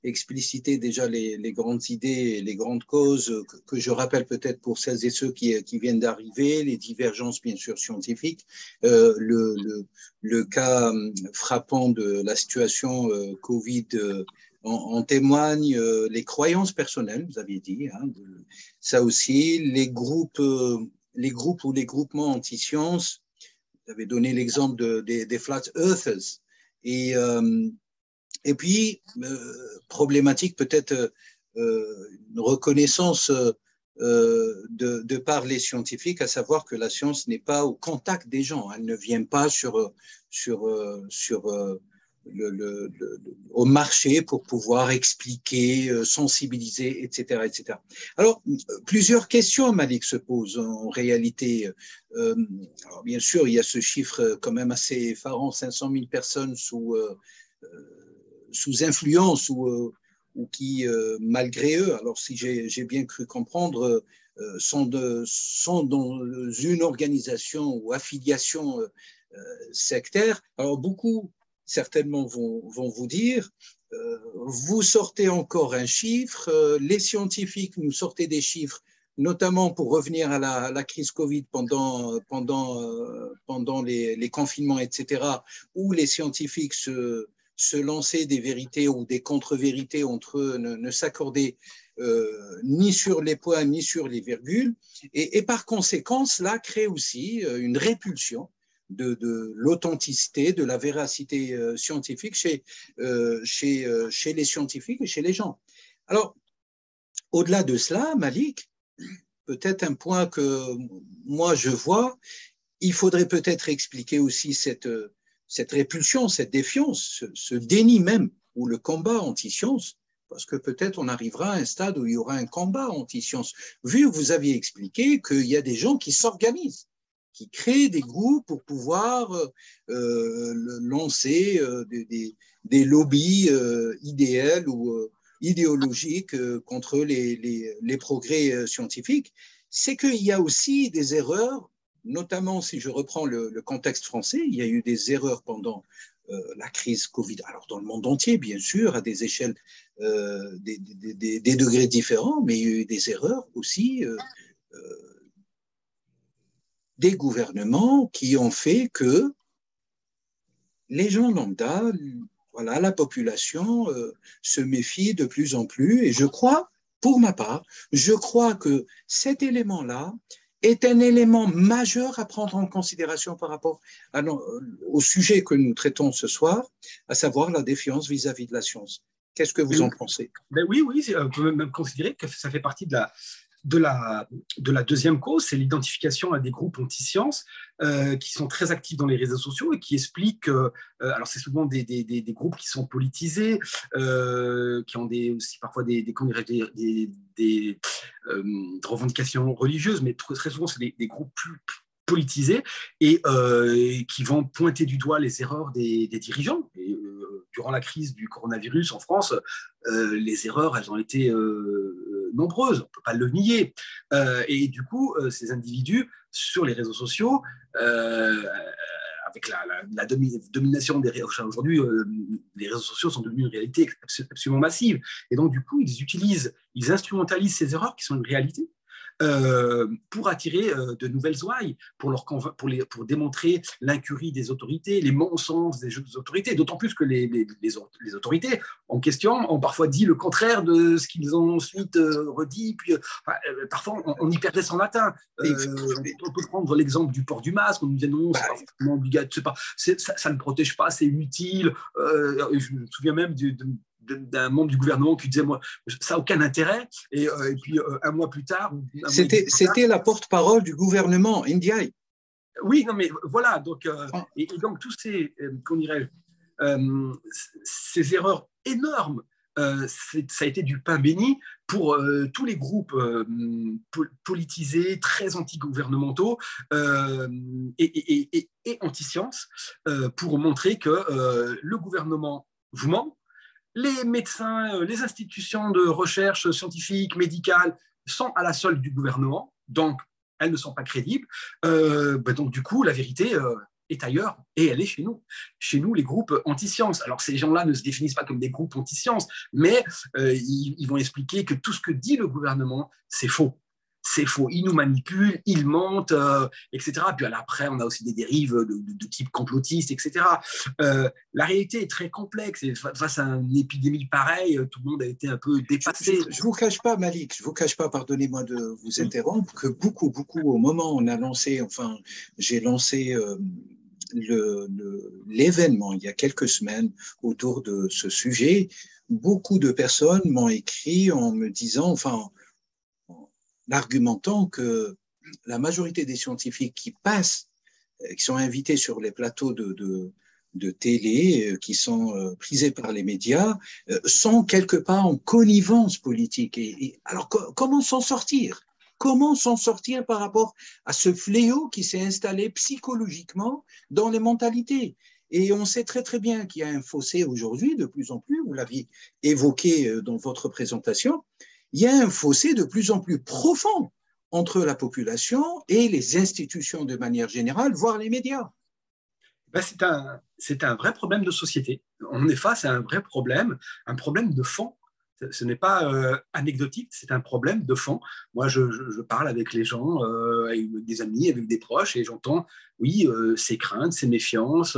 expliciter déjà les grandes idées, les grandes causes que je rappelle peut-être pour celles et ceux qui viennent d'arriver, les divergences bien sûr scientifiques, le cas frappant de la situation Covid en témoigne, les croyances personnelles, vous aviez dit, ça aussi, les groupes ou les groupements anti-sciences. Vous avez donné l'exemple des flat earthers. Et puis, problématique peut-être une reconnaissance de par les scientifiques, à savoir que la science n'est pas au contact des gens, elle ne vient pas au marché pour pouvoir expliquer, sensibiliser, etc., etc. Alors, plusieurs questions, Malik, se posent en réalité. Alors, bien sûr, il y a ce chiffre quand même assez effarant, 500 000 personnes sous influence ou qui, malgré eux, alors si j'ai bien cru comprendre, sont dans une organisation ou affiliation sectaire. Alors, beaucoup certainement vont vous dire, vous sortez encore un chiffre, les scientifiques nous sortaient des chiffres, notamment pour revenir à la crise Covid pendant les confinements, etc., où les scientifiques se lançaient des vérités ou des contre-vérités entre eux, ne s'accordaient ni sur les points ni sur les virgules, et par conséquent, cela crée aussi une répulsion de l'authenticité, de la véracité scientifique chez les scientifiques et chez les gens. Alors, au-delà de cela, Malik, peut-être un point que moi je vois, il faudrait peut-être expliquer aussi cette répulsion, cette défiance, ce déni même, ou le combat anti-science, parce que peut-être on arrivera à un stade où il y aura un combat anti-science. Vu que vous aviez expliqué qu'il y a des gens qui s'organisent, qui créent des groupes pour pouvoir lancer des lobbies idéaux ou idéologiques contre les progrès scientifiques, c'est qu'il y a aussi des erreurs, notamment si je reprends le contexte français, il y a eu des erreurs pendant la crise Covid, alors dans le monde entier, bien sûr, à des échelles, des degrés différents, mais il y a eu des erreurs aussi des gouvernements qui ont fait que les gens lambda, voilà, la population se méfie de plus en plus. Et je crois, pour ma part, je crois que cet élément-là est un élément majeur à prendre en considération par rapport au sujet que nous traitons ce soir, à savoir la défiance vis-à-vis de la science. Qu'est-ce que vous en pensez? Oui, on peut même considérer que ça fait partie de la deuxième cause, c'est l'identification à des groupes anti-sciences qui sont très actifs dans les réseaux sociaux et qui expliquent, alors c'est souvent des groupes qui sont politisés, qui ont aussi parfois des revendications religieuses, mais très souvent c'est des groupes plus politisés et qui vont pointer du doigt les erreurs des dirigeants. Et, durant la crise du coronavirus en France, les erreurs, elles ont été nombreuses, on ne peut pas le nier. Et du coup, ces individus, sur les réseaux sociaux, avec la domination des réseaux, aujourd'hui, les réseaux sociaux sont devenus une réalité absolument massive. Et donc, du coup, ils instrumentalisent ces erreurs qui sont une réalité. Pour attirer de nouvelles ouailles, pour démontrer l'incurie des autorités, les mensonges des autorités, d'autant plus que les autorités en question ont parfois dit le contraire de ce qu'ils ont ensuite redit, puis parfois on y perdait son latin. On peut prendre l'exemple du port du masque, on nous disait non, c'est pas forcément obligatoire, ça ne protège pas, c'est inutile. Je me souviens même d'un membre du gouvernement qui disait moi ça n'a aucun intérêt et puis un mois plus tard c'était la porte-parole du gouvernement Ndiaye. Oui, non mais voilà, donc et donc tous ces ces erreurs énormes, ça a été du pain béni pour tous les groupes politisés, très anti-gouvernementaux et anti-science, pour montrer que le gouvernement vous ment. Les médecins, les institutions de recherche scientifique, médicale sont à la solde du gouvernement, donc elles ne sont pas crédibles. Donc du coup, la vérité est ailleurs et elle est chez nous. Chez nous, les groupes anti-sciences. Alors ces gens-là ne se définissent pas comme des groupes anti-sciences, mais ils vont expliquer que tout ce que dit le gouvernement, c'est faux. C'est faux, ils nous manipulent, ils mentent, etc. Puis après, on a aussi des dérives de type complotiste, etc. La réalité est très complexe et face à une épidémie pareille, tout le monde a été un peu dépassé. Je ne vous cache pas, Malik, je ne vous cache pas, pardonnez-moi de vous interrompre, que beaucoup, au moment où on a lancé, enfin, j'ai lancé l'événement il y a quelques semaines autour de ce sujet, beaucoup de personnes m'ont écrit en me disant, enfin, argumentant que la majorité des scientifiques qui passent, qui sont invités sur les plateaux de télé, qui sont prisés par les médias, sont quelque part en connivence politique. Alors, comment s'en sortir? Comment s'en sortir par rapport à ce fléau qui s'est installé psychologiquement dans les mentalités? Et on sait très très bien qu'il y a un fossé aujourd'hui, de plus en plus, vous l'aviez évoqué dans votre présentation, il y a un fossé de plus en plus profond entre la population et les institutions de manière générale, voire les médias. Ben, c'est un vrai problème de société. On est face à un vrai problème, un problème de fond. Ce n'est pas anecdotique, c'est un problème de fond. Moi, je parle avec les gens, avec des amis, avec des proches, et j'entends, oui, ces craintes, ces méfiances.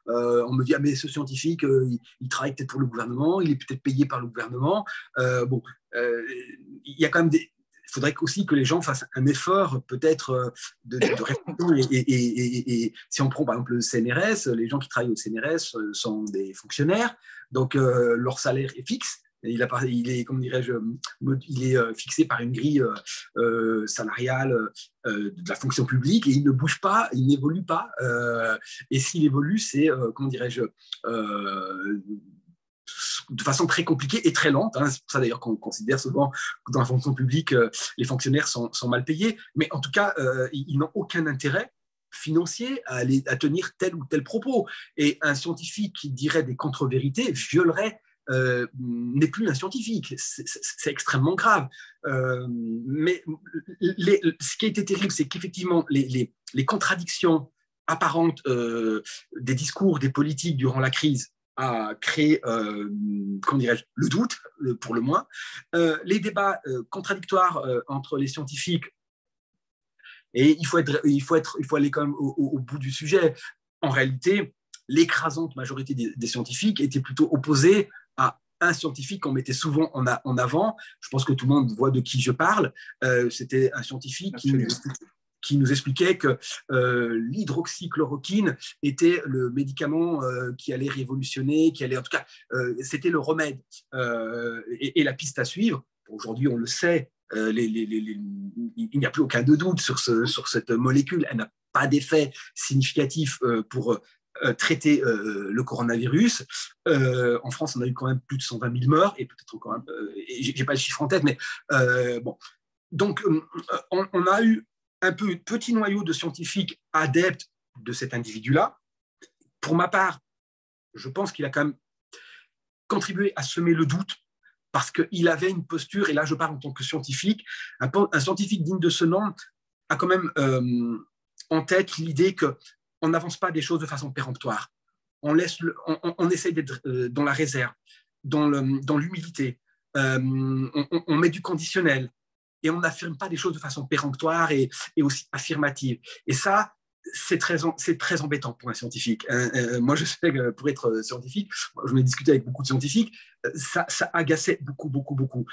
On me dit, ah, mais ce scientifique, il travaille peut-être pour le gouvernement, il est peut-être payé par le gouvernement. Bon, il y a quand même des... Il faudrait aussi que les gens fassent un effort peut-être de réflexion. Et si on prend par exemple le CNRS, les gens qui travaillent au CNRS sont des fonctionnaires, donc leur salaire est fixe. Il est, comment dirais-je, il est fixé par une grille salariale de la fonction publique et il ne bouge pas, il n'évolue pas. Et s'il évolue, c'est, comment dirais-je, de façon très compliquée et très lente. Hein. C'est pour ça d'ailleurs qu'on considère souvent que dans la fonction publique, les fonctionnaires sont mal payés. Mais en tout cas, ils n'ont aucun intérêt financier à tenir tel ou tel propos. Et un scientifique qui dirait des contre-vérités violerait n'est plus un scientifique. C'est extrêmement grave. Mais ce qui a été terrible, c'est qu'effectivement, les contradictions apparentes des discours des politiques durant la crise a créé, comment dirais-je, le doute, pour le moins. Les débats contradictoires entre les scientifiques, et il faut aller quand même au bout du sujet. En réalité, l'écrasante majorité des scientifiques étaient plutôt opposés à un scientifique qu'on mettait souvent en avant. Je pense que tout le monde voit de qui je parle. C'était un scientifique qui nous expliquait que l'hydroxychloroquine était le médicament qui allait révolutionner, qui allait, en tout cas, c'était le remède et la piste à suivre. Aujourd'hui, on le sait, il n'y a plus aucun doute sur cette molécule. Elle n'a pas d'effet significatif pour traiter le coronavirus. En France, on a eu quand même plus de 120 000 morts, et peut-être quand même, je n'ai pas le chiffre en tête, mais bon. Donc, on a eu un petit noyau de scientifiques adeptes de cet individu-là. Pour ma part, je pense qu'il a quand même contribué à semer le doute parce qu'il avait une posture, et là je parle en tant que scientifique, un scientifique digne de ce nom a quand même en tête l'idée qu'on n'avance pas des choses de façon péremptoire. On essaie d'être dans la réserve, dans l'humilité, on met du conditionnel, et on n'affirme pas des choses de façon péremptoire et aussi affirmative. Et ça, c'est très embêtant pour un scientifique. Moi, je sais que pour être scientifique, je m'ai discuté avec beaucoup de scientifiques, ça agaçait beaucoup, beaucoup, beaucoup.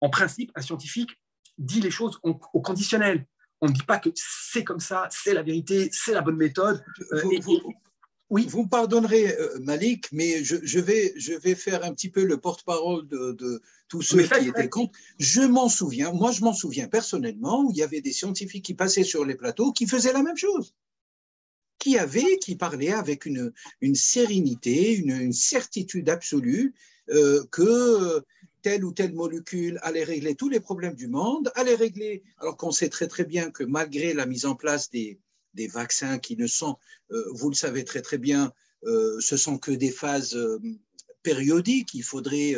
En principe, un scientifique dit les choses au conditionnel. On ne dit pas que c'est comme ça, c'est la vérité, c'est la bonne méthode. Oui. Vous me pardonnerez, Malik, mais je vais faire un petit peu le porte-parole de tous ceux qui étaient contre. Moi je m'en souviens personnellement, où il y avait des scientifiques qui passaient sur les plateaux qui faisaient la même chose, qui parlaient avec une sérénité, une certitude absolue que telle ou telle molécule allait régler tous les problèmes du monde, alors qu'on sait très très bien que malgré la mise en place des vaccins qui ne sont, vous le savez très très bien, ce sont que des phases périodiques. Il faudrait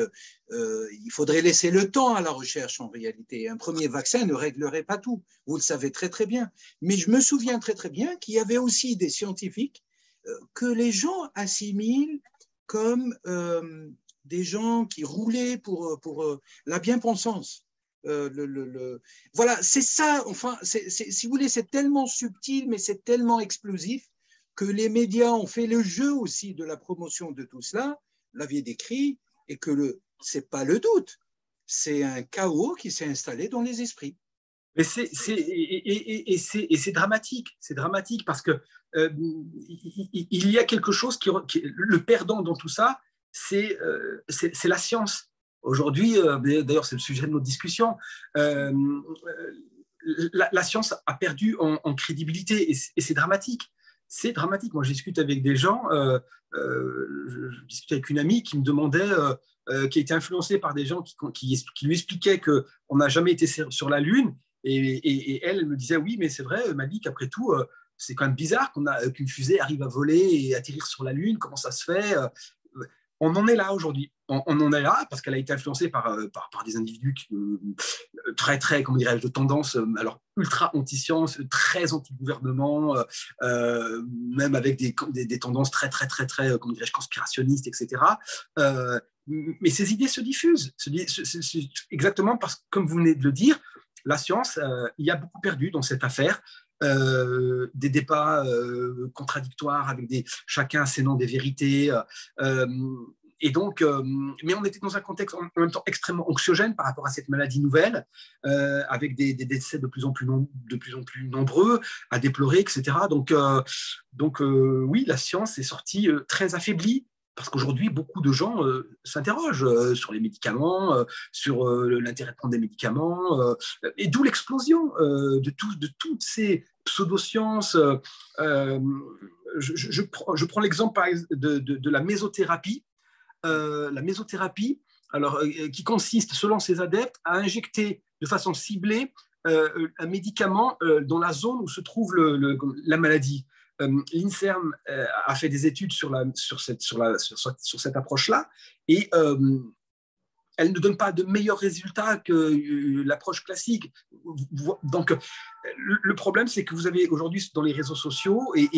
laisser le temps à la recherche en réalité. Un premier vaccin ne réglerait pas tout, vous le savez très très bien. Mais je me souviens très très bien qu'il y avait aussi des scientifiques que les gens assimilent comme des gens qui roulaient pour la bien-pensance. Voilà, c'est ça, enfin, si vous voulez, c'est tellement subtil, mais c'est tellement explosif que les médias ont fait le jeu aussi de la promotion de tout cela, vous l'aviez décrit, et que c'est pas le doute, c'est un chaos qui s'est installé dans les esprits. Et c'est dramatique parce que il y a quelque chose le perdant dans tout ça, c'est la science. Aujourd'hui, d'ailleurs, c'est le sujet de notre discussion, la science a perdu en crédibilité et c'est dramatique. C'est dramatique. Moi, je discute avec des gens, je discute avec une amie qui me demandait, qui a été influencée par des gens qui lui expliquaient qu'on n'a jamais été sur la Lune. Et elle me disait, oui, mais c'est vrai, Malik, après tout, c'est quand même bizarre qu'une fusée arrive à voler et atterrir sur la Lune. Comment ça se fait? On en est là aujourd'hui. On en est là parce qu'elle a été influencée par des individus très, comment dirais-je, de tendance alors ultra anti-science, très anti-gouvernement, même avec des tendances très, comment dirais-je, conspirationnistes, etc. Mais ces idées se diffusent. Exactement parce que, comme vous venez de le dire, la science y a beaucoup perdu dans cette affaire. Des débats contradictoires avec chacun assénant des vérités. Et donc, mais on était dans un contexte en même temps extrêmement anxiogène par rapport à cette maladie nouvelle, avec des décès de plus en plus nombreux à déplorer, etc. Donc oui, la science est sortie très affaiblie. Parce qu'aujourd'hui, beaucoup de gens s'interrogent sur les médicaments, sur l'intérêt de prendre des médicaments, et d'où l'explosion de toutes ces pseudosciences. Je prends l'exemple de la mésothérapie. La mésothérapie, alors, qui consiste, selon ses adeptes, à injecter de façon ciblée un médicament dans la zone où se trouve la maladie. L'INSERM a fait des études sur cette approche-là et elle ne donne pas de meilleurs résultats que l'approche classique. Donc, le problème, c'est que vous avez aujourd'hui dans les réseaux sociaux et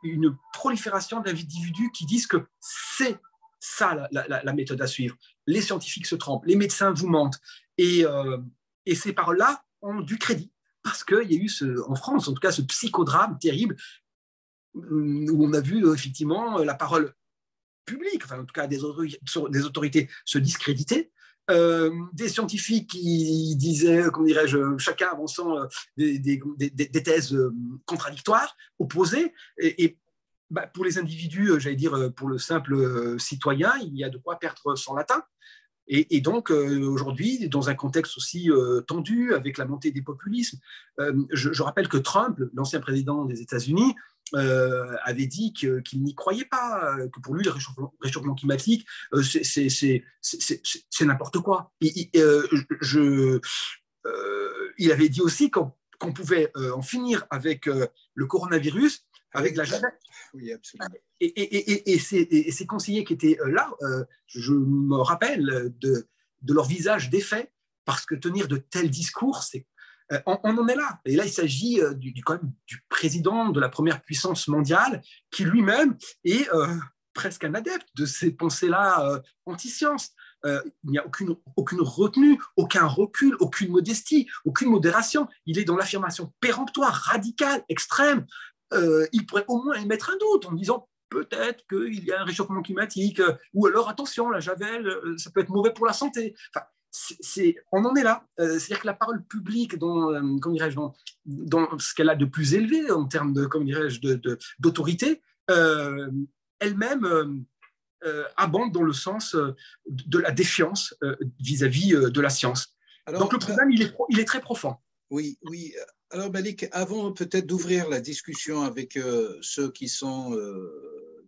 une prolifération d'individus qui disent que c'est ça la méthode à suivre. Les scientifiques se trompent, les médecins vous mentent. Et ces paroles-là ont du crédit parce qu'il y a eu, en France, en tout cas, ce psychodrame terrible où on a vu effectivement la parole publique, enfin en tout cas des autorités se discréditer, des scientifiques qui disaient, comment dirais-je, chacun avançant des thèses contradictoires, opposées, et pour les individus, j'allais dire pour le simple citoyen, il y a de quoi perdre son latin. Et donc, aujourd'hui, dans un contexte aussi tendu, avec la montée des populismes, je rappelle que Trump, l'ancien président des États-Unis, avait dit qu'il n'y croyait pas, que pour lui, le réchauffement climatique, c'est n'importe quoi. Il avait dit aussi qu'on pouvait en finir avec le coronavirus, avec la javel. Oui, absolument. Et ces conseillers qui étaient là, je me rappelle de leur visage défait, parce que tenir de tels discours, on en est là. Et là, il s'agit quand même du président de la première puissance mondiale, qui lui-même est presque un adepte de ces pensées-là anti-science. Il n'y a aucune retenue, aucun recul, aucune modestie, aucune modération. Il est dans l'affirmation péremptoire, radicale, extrême. Il pourrait au moins émettre un doute en disant peut-être qu'il y a un réchauffement climatique, ou alors attention, la javel, ça peut être mauvais pour la santé. Enfin, on en est là. C'est-à-dire que la parole publique, dans ce qu'elle a de plus élevé en termes d'autorité, elle-même abonde dans le sens de la défiance vis-à-vis de la science. Alors, donc le problème, il est très profond. Oui, oui. Alors, Malik, avant peut-être d'ouvrir la discussion avec ceux qui sont,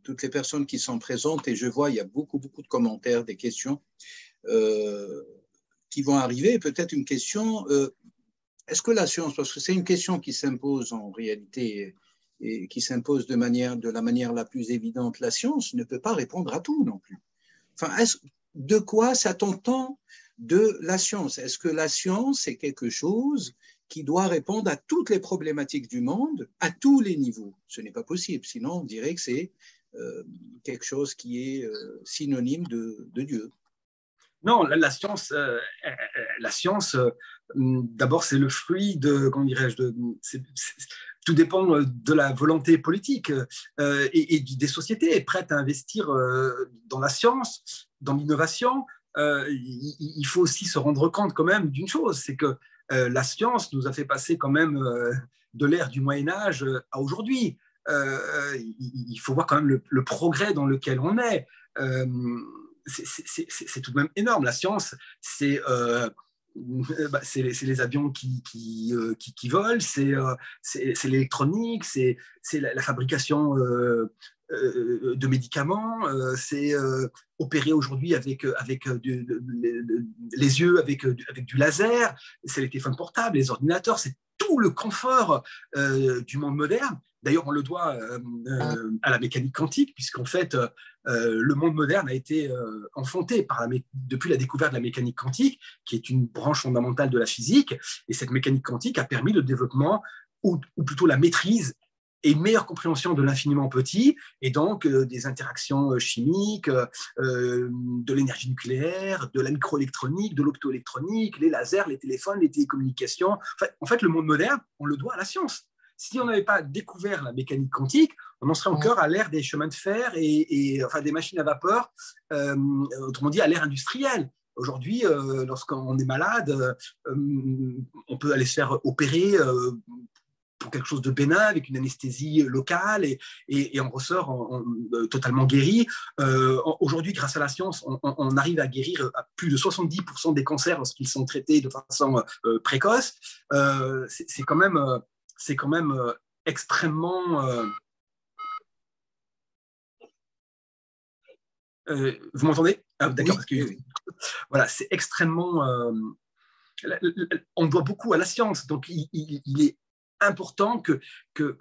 toutes les personnes qui sont présentes, et je vois, il y a beaucoup de commentaires, des questions qui vont arriver. Peut-être une question, est-ce que la science, parce que c'est une question qui s'impose en réalité et qui s'impose de la manière la plus évidente, la science ne peut pas répondre à tout non plus. Enfin, de quoi s'attend-on de la science? Est-ce que la science est quelque chose qui doit répondre à toutes les problématiques du monde, à tous les niveaux? Ce n'est pas possible, sinon on dirait que c'est quelque chose qui est synonyme de Dieu. Non, la science, d'abord, c'est le fruit de, comment dirais-je, tout dépend de la volonté politique et des sociétés prêtes à investir dans la science, dans l'innovation. Il faut aussi se rendre compte quand même d'une chose, c'est que la science nous a fait passer quand même de l'ère du Moyen-Âge à aujourd'hui. Il faut voir quand même le progrès dans lequel on est. c'est tout de même énorme. La science, c'est les avions qui volent, c'est l'électronique, c'est la fabrication de médicaments, c'est opérer aujourd'hui avec les yeux, avec du laser, c'est les téléphones portables, les ordinateurs, c'est tout le confort du monde moderne. D'ailleurs, on le doit à la mécanique quantique, puisqu'en fait, le monde moderne a été enfanté depuis la découverte de la mécanique quantique, qui est une branche fondamentale de la physique. Et cette mécanique quantique a permis le développement, ou plutôt la maîtrise et une meilleure compréhension de l'infiniment petit, et donc des interactions chimiques, de l'énergie nucléaire, de la microélectronique, de l'optoélectronique, les lasers, les téléphones, les télécommunications. En fait, le monde moderne, on le doit à la science. Si on n'avait pas découvert la mécanique quantique, on en serait encore à l'ère des chemins de fer et enfin, des machines à vapeur, autrement dit à l'ère industrielle. Aujourd'hui, lorsqu'on est malade, on peut aller se faire opérer pour quelque chose de bénin, avec une anesthésie locale, et on ressort totalement guéri. Aujourd'hui, grâce à la science, on arrive à guérir à plus de 70% des cancers lorsqu'ils sont traités de façon précoce. C'est quand même extrêmement... vous m'entendez? D'accord, Oui, parce que voilà, c'est extrêmement... on doit beaucoup à la science, donc il est important que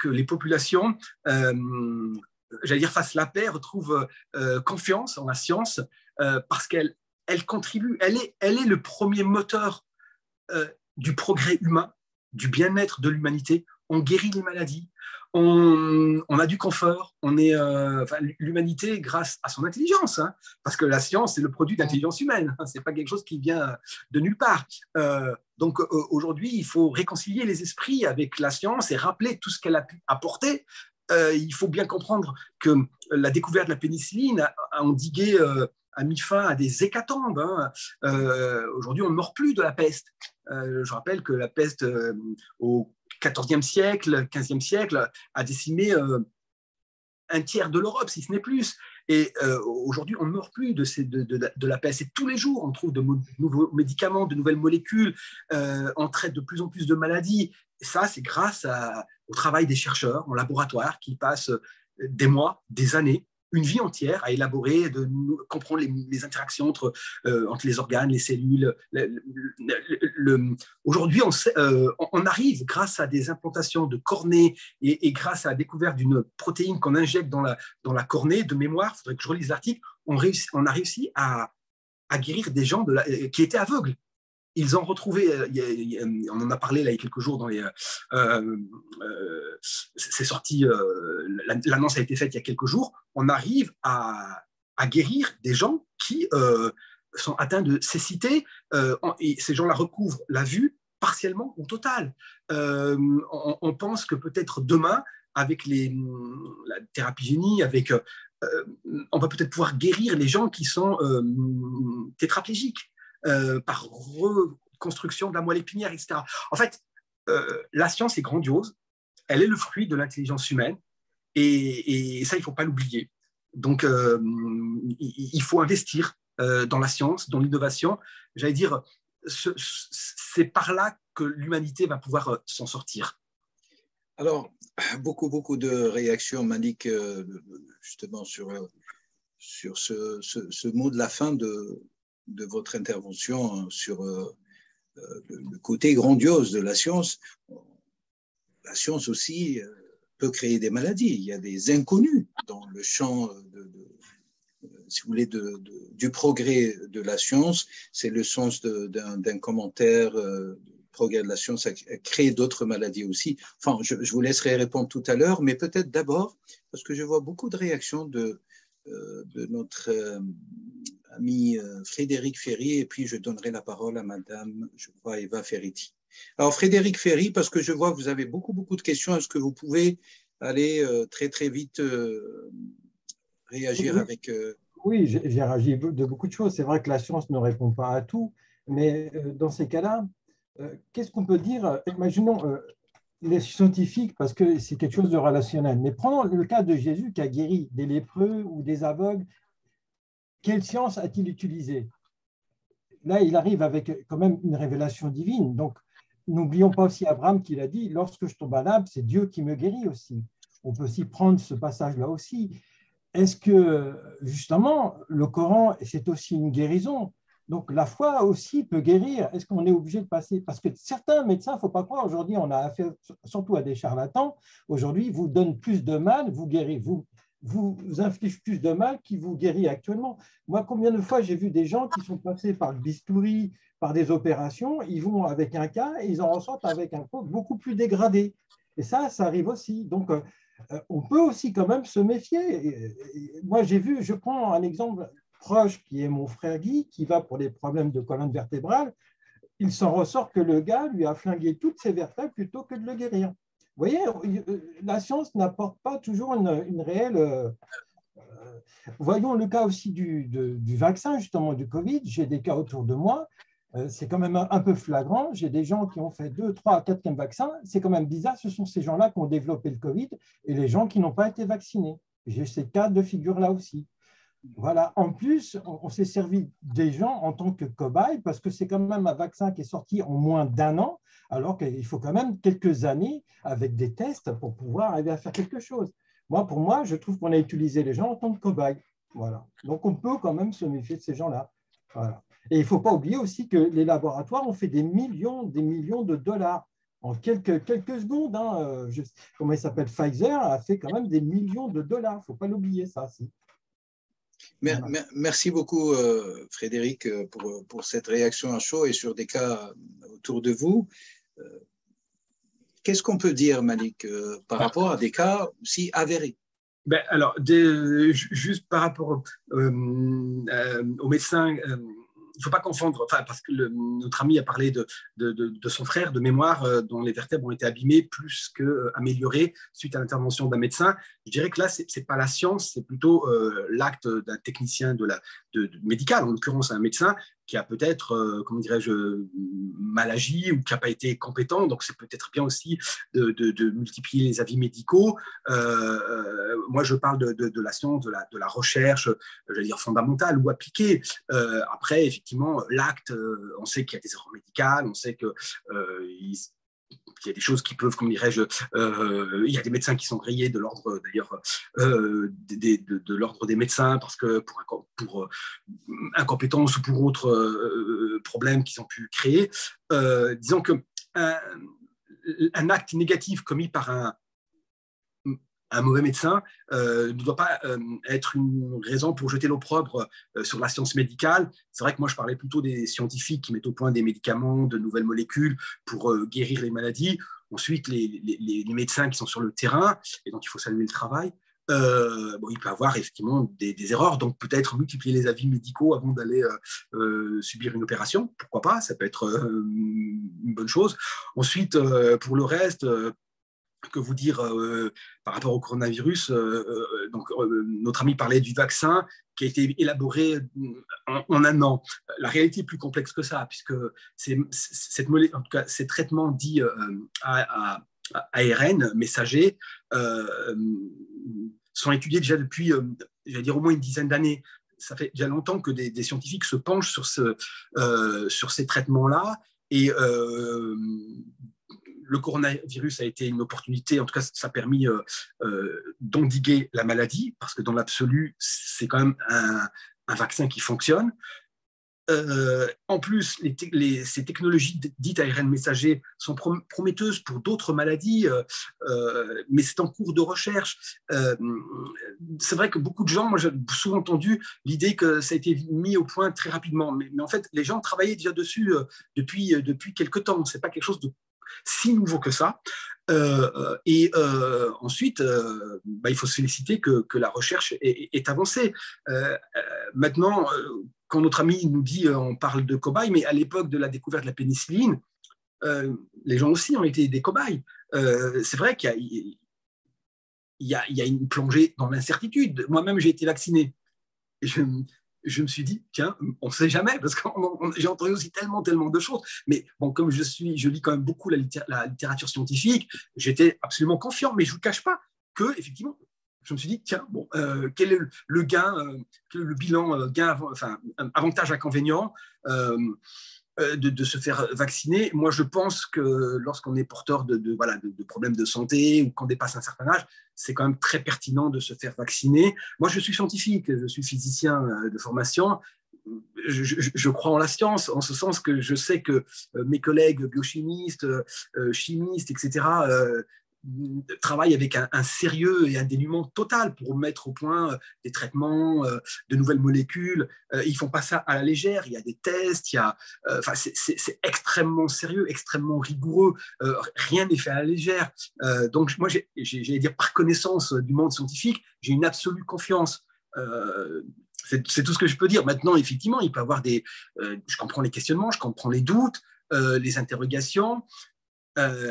les populations, j'allais dire, fassent la paix, retrouvent confiance en la science, parce qu'elle contribue, elle est le premier moteur du progrès humain, du bien-être de l'humanité. On guérit les maladies, on a du confort, l'humanité grâce à son intelligence, hein, parce que la science c'est le produit d'intelligence humaine, hein, c'est pas quelque chose qui vient de nulle part. Donc aujourd'hui, il faut réconcilier les esprits avec la science et rappeler tout ce qu'elle a pu apporter. Il faut bien comprendre que la découverte de la pénicilline a endigué, a mis fin à des hécatombes. Hein. Aujourd'hui, on ne meurt plus de la peste. Je rappelle que la peste au XIVe siècle, XVe siècle, a décimé un tiers de l'Europe, si ce n'est plus. Et aujourd'hui, on ne meurt plus de la peste. Et tous les jours, on trouve de nouveaux médicaments, de nouvelles molécules, on traite de plus en plus de maladies. Et ça, c'est grâce au travail des chercheurs en laboratoire qui passent des mois, des années, une vie entière à élaborer, de comprendre les interactions entre les organes, les cellules. Aujourd'hui, on arrive, grâce à des implantations de cornée et grâce à la découverte d'une protéine qu'on injecte dans la cornée, de mémoire, il faudrait que je relise l'article, on a réussi à guérir des gens qui étaient aveugles. Ils ont retrouvé, on en a parlé là, il y a quelques jours, c'est sorti, l'annonce a été faite il y a quelques jours, on arrive à guérir des gens qui sont atteints de cécité, et ces gens-là recouvrent la vue partiellement ou totale. On pense que peut-être demain, avec la thérapie génie, on va peut-être pouvoir guérir les gens qui sont tétraplégiques. Par reconstruction de la moelle épinière, etc. En fait, la science est grandiose, elle est le fruit de l'intelligence humaine, et ça, il ne faut pas l'oublier. Donc, il faut investir dans la science, dans l'innovation. J'allais dire, c'est par là que l'humanité va pouvoir s'en sortir. Alors, beaucoup de réactions, Malik, justement, sur ce mot de la fin de votre intervention sur le côté grandiose de la science. La science aussi peut créer des maladies. Il y a des inconnus dans le champ, si vous voulez, du progrès de la science. C'est le sens d'un commentaire. Le progrès de la science a créé d'autres maladies aussi. Enfin, je vous laisserai répondre tout à l'heure, mais peut-être d'abord, parce que je vois beaucoup de réactions de notre ami Frédéric Ferry, et puis je donnerai la parole à madame, je crois, Eva Ferretti. Alors, Frédéric Ferry, parce que je vois que vous avez beaucoup de questions, est-ce que vous pouvez aller très vite réagir avec... Oui, j'ai réagi de beaucoup de choses. C'est vrai que la science ne répond pas à tout, mais dans ces cas-là, qu'est-ce qu'on peut dire? Imaginons les scientifiques, parce que c'est quelque chose de relationnel, mais prenons le cas de Jésus qui a guéri des lépreux ou des aveugles. quelle science a-t-il utilisé? Là, il arrive avec quand même une révélation divine. Donc, n'oublions pas aussi Abraham qui l'a dit, lorsque je tombe malade, c'est Dieu qui me guérit aussi. On peut aussi prendre ce passage-là aussi. Est-ce que, justement, le Coran, c'est aussi une guérison? Donc, la foi aussi peut guérir. Est-ce qu'on est obligé de passer? Parce que certains médecins, il ne faut pas croire, aujourd'hui, on a affaire surtout à des charlatans. Aujourd'hui, vous donnent plus de mal, vous guérissez, vous inflige plus de mal qui vous guérit actuellement. Moi, combien de fois j'ai vu des gens qui sont passés par le bistouri, par des opérations, ils vont avec un cas et ils en ressortent avec un cas beaucoup plus dégradé. Et ça arrive aussi. Donc, on peut aussi quand même se méfier. Moi, j'ai vu, je prends un exemple proche qui est mon frère Guy, qui va pour des problèmes de colonne vertébrale. Il s'en ressort que le gars lui a flingué toutes ses vertèbres plutôt que de le guérir. Vous voyez, la science n'apporte pas toujours une réelle... voyons le cas aussi du vaccin, justement, du Covid. J'ai des cas autour de moi. C'est quand même un peu flagrant. J'ai des gens qui ont fait 2, 3, 4e vaccin. C'est quand même bizarre. Ce sont ces gens-là qui ont développé le Covid et les gens qui n'ont pas été vaccinés. J'ai ces cas de figure-là aussi. Voilà. En plus, on s'est servi des gens en tant que cobayes parce que c'est quand même un vaccin qui est sorti en moins d'1 an, alors qu'il faut quand même quelques années avec des tests pour pouvoir arriver à faire quelque chose. Pour moi, je trouve qu'on a utilisé les gens en tant que cobayes. Voilà. Donc, on peut quand même se méfier de ces gens-là. Voilà. Et il ne faut pas oublier aussi que les laboratoires ont fait des millions de dollars en quelques secondes. Comment il s'appelle? Pfizer a fait quand même des millions de dollars. Il ne faut pas l'oublier, ça. Si. Merci beaucoup, Frédéric, pour cette réaction à chaud et sur des cas autour de vous. Qu'est-ce qu'on peut dire, Malik, par rapport à des cas aussi avérés? Alors, juste par rapport aux médecins, il ne faut pas confondre, parce que notre ami a parlé de son frère de mémoire dont les vertèbres ont été abîmées plus qu'améliorées suite à l'intervention d'un médecin. Je dirais que là, ce n'est pas la science, c'est plutôt l'acte d'un technicien médical, en l'occurrence un médecin, qui a peut-être, comment dirais-je, mal agi ou qui n'a pas été compétent. Donc, c'est peut-être bien aussi de multiplier les avis médicaux. Moi, je parle de la science, de la recherche, j'allais dire fondamentale ou appliquée. Après, effectivement, l'acte, on sait qu'il y a des erreurs médicales, on sait qu'il y a des choses qui peuvent, comment dirais-je, il y a des médecins qui sont grillés de l'ordre, d'ailleurs, de l'ordre des médecins parce que pour incompétence ou pour autres problèmes qu'ils ont pu créer. Disons que un acte négatif commis par un mauvais médecin ne doit pas être une raison pour jeter l'opprobre sur la science médicale. C'est vrai que moi, je parlais plutôt des scientifiques qui mettent au point des médicaments, de nouvelles molécules pour guérir les maladies. Ensuite, les médecins qui sont sur le terrain, et donc il faut saluer le travail. Il peut y avoir effectivement des erreurs, donc peut-être multiplier les avis médicaux avant d'aller subir une opération. Pourquoi pas? Ça peut être une bonne chose. Ensuite, pour le reste... que vous dire par rapport au coronavirus, notre ami parlait du vaccin qui a été élaboré en 1 an. La réalité est plus complexe que ça, puisque en tout cas, ces traitements dits ARN, messagers, sont étudiés déjà depuis, j'allais dire, au moins une dizaine d'années. Ça fait déjà longtemps que des scientifiques se penchent sur ces traitements-là, et le coronavirus a été une opportunité, en tout cas, ça a permis d'endiguer la maladie, parce que dans l'absolu, c'est quand même un vaccin qui fonctionne. En plus, ces technologies dites ARN messager sont prometteuses pour d'autres maladies, mais c'est en cours de recherche. C'est vrai que beaucoup de gens, moi j'ai souvent entendu l'idée que ça a été mis au point très rapidement, mais en fait, les gens travaillaient déjà dessus depuis quelque temps. C'est pas quelque chose de si nouveau que ça. Ensuite, il faut se féliciter que la recherche est avancée. Maintenant, quand notre ami nous dit on parle de cobayes, mais à l'époque de la découverte de la pénicilline, les gens aussi ont été des cobayes. C'est vrai qu'il y a une plongée dans l'incertitude. Moi-même, j'ai été vacciné. Et je me suis dit, tiens, on ne sait jamais, parce que j'ai entendu aussi tellement de choses. Mais bon, comme je lis quand même beaucoup la littérature scientifique, j'étais absolument confiant. Mais je ne vous cache pas que, effectivement, je me suis dit, tiens, bon, quel est le gain, quel est le bilan avantage, inconvénient de se faire vacciner. Moi, je pense que lorsqu'on est porteur de problèmes de santé ou qu'on dépasse un certain âge, c'est quand même très pertinent de se faire vacciner. Moi, je suis scientifique, je suis physicien de formation. Je crois en la science, en ce sens que je sais que mes collègues biochimistes, chimistes, etc., travaillent avec un sérieux et un dénuement total pour mettre au point des traitements, de nouvelles molécules. Ils ne font pas ça à la légère. Il y a des tests, c'est extrêmement sérieux, extrêmement rigoureux. Rien n'est fait à la légère. Donc, moi, j'allais dire, par connaissance du monde scientifique, j'ai une absolue confiance. C'est tout ce que je peux dire. Maintenant, effectivement, il peut y avoir je comprends les questionnements, je comprends les doutes, les interrogations.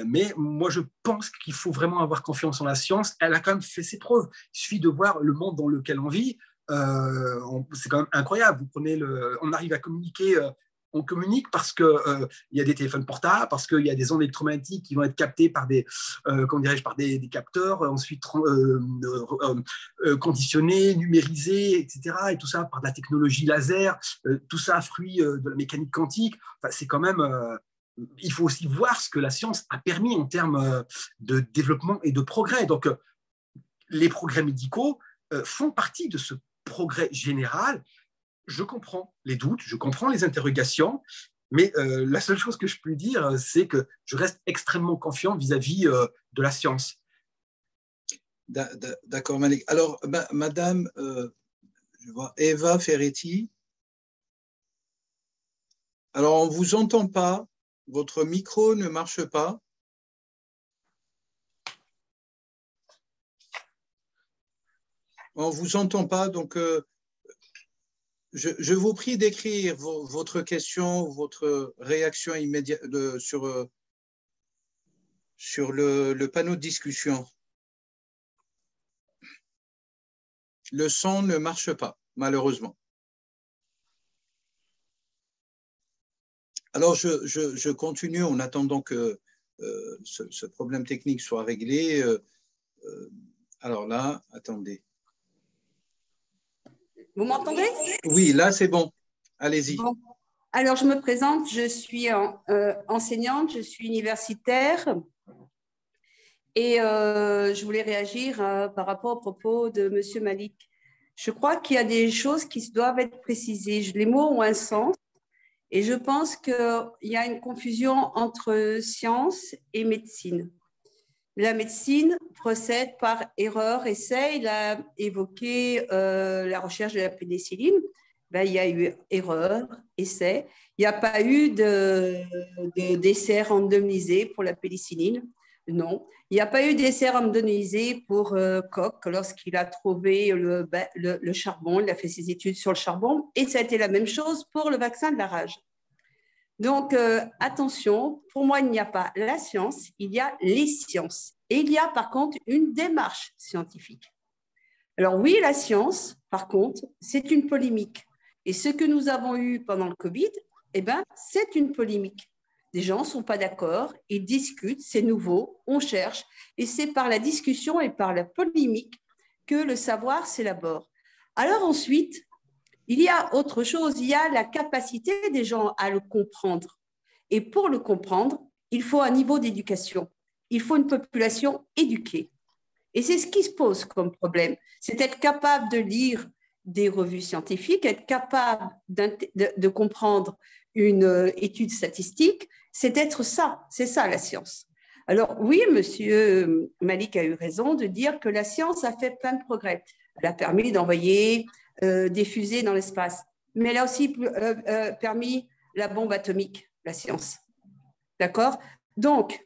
Mais moi, je pense qu'il faut vraiment avoir confiance en la science. Elle a quand même fait ses preuves. Il suffit de voir le monde dans lequel on vit. C'est quand même incroyable. On arrive à communiquer. On communique parce qu'il y a des téléphones portables, parce qu'il y a des ondes électromagnétiques qui vont être captées par des capteurs, ensuite conditionnés, numérisés, etc. Et tout ça par de la technologie laser. Tout ça fruit de la mécanique quantique. Enfin, c'est quand même... il faut aussi voir ce que la science a permis en termes de développement et de progrès. Donc, les progrès médicaux font partie de ce progrès général. Je comprends les doutes, je comprends les interrogations, mais la seule chose que je peux dire, c'est que je reste extrêmement confiant vis-à-vis de la science. D'accord, Malik. Alors, Madame, je vois Eva Ferretti. Alors, on ne vous entend pas. Votre micro ne marche pas. On ne vous entend pas, donc je vous prie d'écrire votre question, votre réaction immédiate sur le panneau de discussion. Le son ne marche pas, malheureusement. Alors, je continue en attendant que ce problème technique soit réglé. Alors là, attendez. Vous m'entendez? Oui, là, c'est bon. Allez-y. Bon. Alors, je me présente. Je suis enseignante, je suis universitaire. Et je voulais réagir par rapport aux propos de M. Malik. Je crois qu'il y a des choses qui doivent être précisées. Les mots ont un sens. Et je pense qu'il y a une confusion entre science et médecine. La médecine procède par erreur, essai. Il a évoqué la recherche de la pénicilline. Il y a eu erreur, essai. Il n'y a pas eu d'essai randomisé pour la pénicilline. Non. Il n'y a pas eu d'essai randomisé pour Koch lorsqu'il a trouvé le charbon. Il a fait ses études sur le charbon. Et ça a été la même chose pour le vaccin de la rage. Donc, attention, pour moi, il n'y a pas la science, il y a les sciences. Et il y a par contre une démarche scientifique. Alors oui, la science, par contre, c'est une polémique. Et ce que nous avons eu pendant le Covid, c'est une polémique. Les gens ne sont pas d'accord, ils discutent, c'est nouveau, on cherche. Et c'est par la discussion et par la polémique que le savoir s'élabore. Alors ensuite, il y a autre chose, il y a la capacité des gens à le comprendre. Et pour le comprendre, il faut un niveau d'éducation. Il faut une population éduquée. Et c'est ce qui se pose comme problème. C'est être capable de lire des revues scientifiques, être capable de comprendre une étude statistique. C'est être ça, c'est ça la science. Alors oui, M. Malik a eu raison de dire que la science a fait plein de progrès. Elle a permis d'envoyer des fusées dans l'espace. Mais elle a aussi permis la bombe atomique, la science. D'accord? Donc,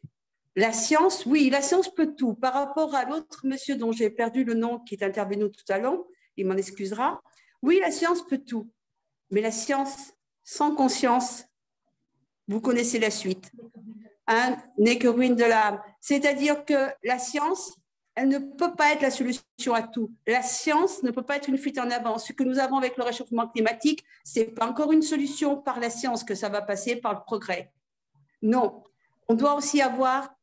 la science, oui, la science peut tout. Par rapport à l'autre monsieur dont j'ai perdu le nom qui est intervenu tout à l'heure, il m'en excusera. Oui, la science peut tout. Mais la science sans conscience, vous connaissez la suite, n'est que ruine de l'âme. C'est-à-dire que la science, elle ne peut pas être la solution à tout. La science ne peut pas être une fuite en avant. Ce que nous avons avec le réchauffement climatique, ce n'est pas encore une solution par la science que ça va passer par le progrès. Non, on doit aussi avoir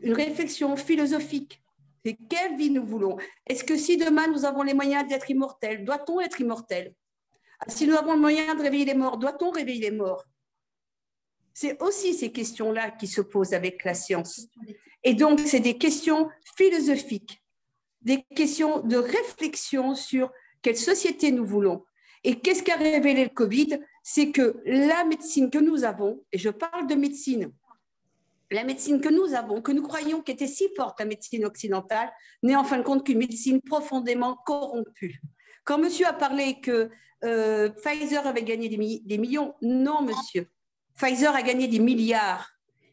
une réflexion philosophique C'est quelle vie nous voulons? Est-ce que si demain nous avons les moyens d'être immortels, doit-on être immortel? Si nous avons le moyen de réveiller les morts, doit-on réveiller les morts? C'est aussi ces questions-là qui se posent avec la science. Et donc, c'est des questions philosophiques, des questions de réflexion sur quelle société nous voulons. Et qu'est-ce qu'a révélé le Covid? C'est que la médecine que nous avons, et je parle de médecine, la médecine que nous avons, que nous croyons qu'était si forte, la médecine occidentale, n'est en fin de compte qu'une médecine profondément corrompue. Quand monsieur a parlé que Pfizer avait gagné des millions, non, monsieur. Pfizer a gagné des milliards.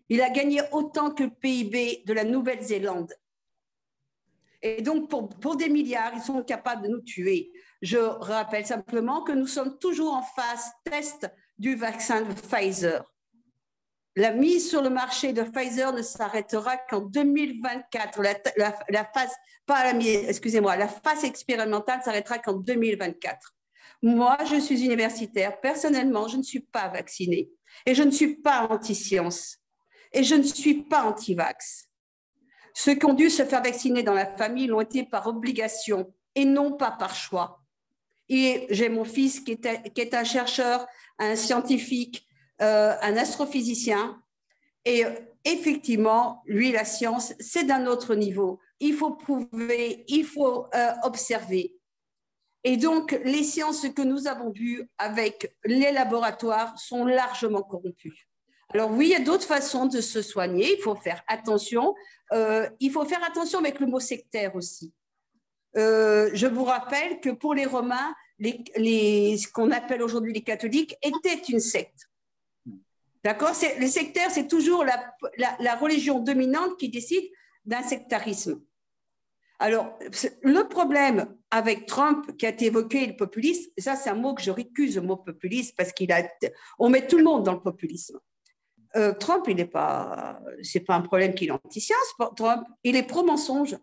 Il a gagné autant que le PIB de la Nouvelle-Zélande. Et donc, pour des milliards, ils sont capables de nous tuer. Je rappelle simplement que nous sommes toujours en phase test du vaccin de Pfizer. La mise sur le marché de Pfizer ne s'arrêtera qu'en 2024. La phase expérimentale s'arrêtera qu'en 2024. Moi, je suis universitaire. Personnellement, je ne suis pas vaccinée et je ne suis pas anti-science et je ne suis pas anti-vax. Ceux qui ont dû se faire vacciner dans la famille l'ont été par obligation et non pas par choix. Et j'ai mon fils qui est un chercheur, un scientifique, un astrophysicien. Et effectivement, lui, la science, c'est d'un autre niveau. Il faut prouver, il faut observer. Et donc, les sciences que nous avons vues avec les laboratoires sont largement corrompues. Alors oui, il y a d'autres façons de se soigner. Il faut faire attention. Il faut faire attention avec le mot sectaire aussi. Je vous rappelle que pour les Romains, ce qu'on appelle aujourd'hui les catholiques étaient une secte. D'accord? Les sectaires, c'est toujours la religion dominante qui décide d'un sectarisme. Alors, le problème avec Trump qui a été évoqué, le populisme, ça c'est un mot que je récuse, le mot populiste, parce on met tout le monde dans le populisme. Trump, c'est pas un problème qu'il est anti-science, Trump, il est pro-mensonge.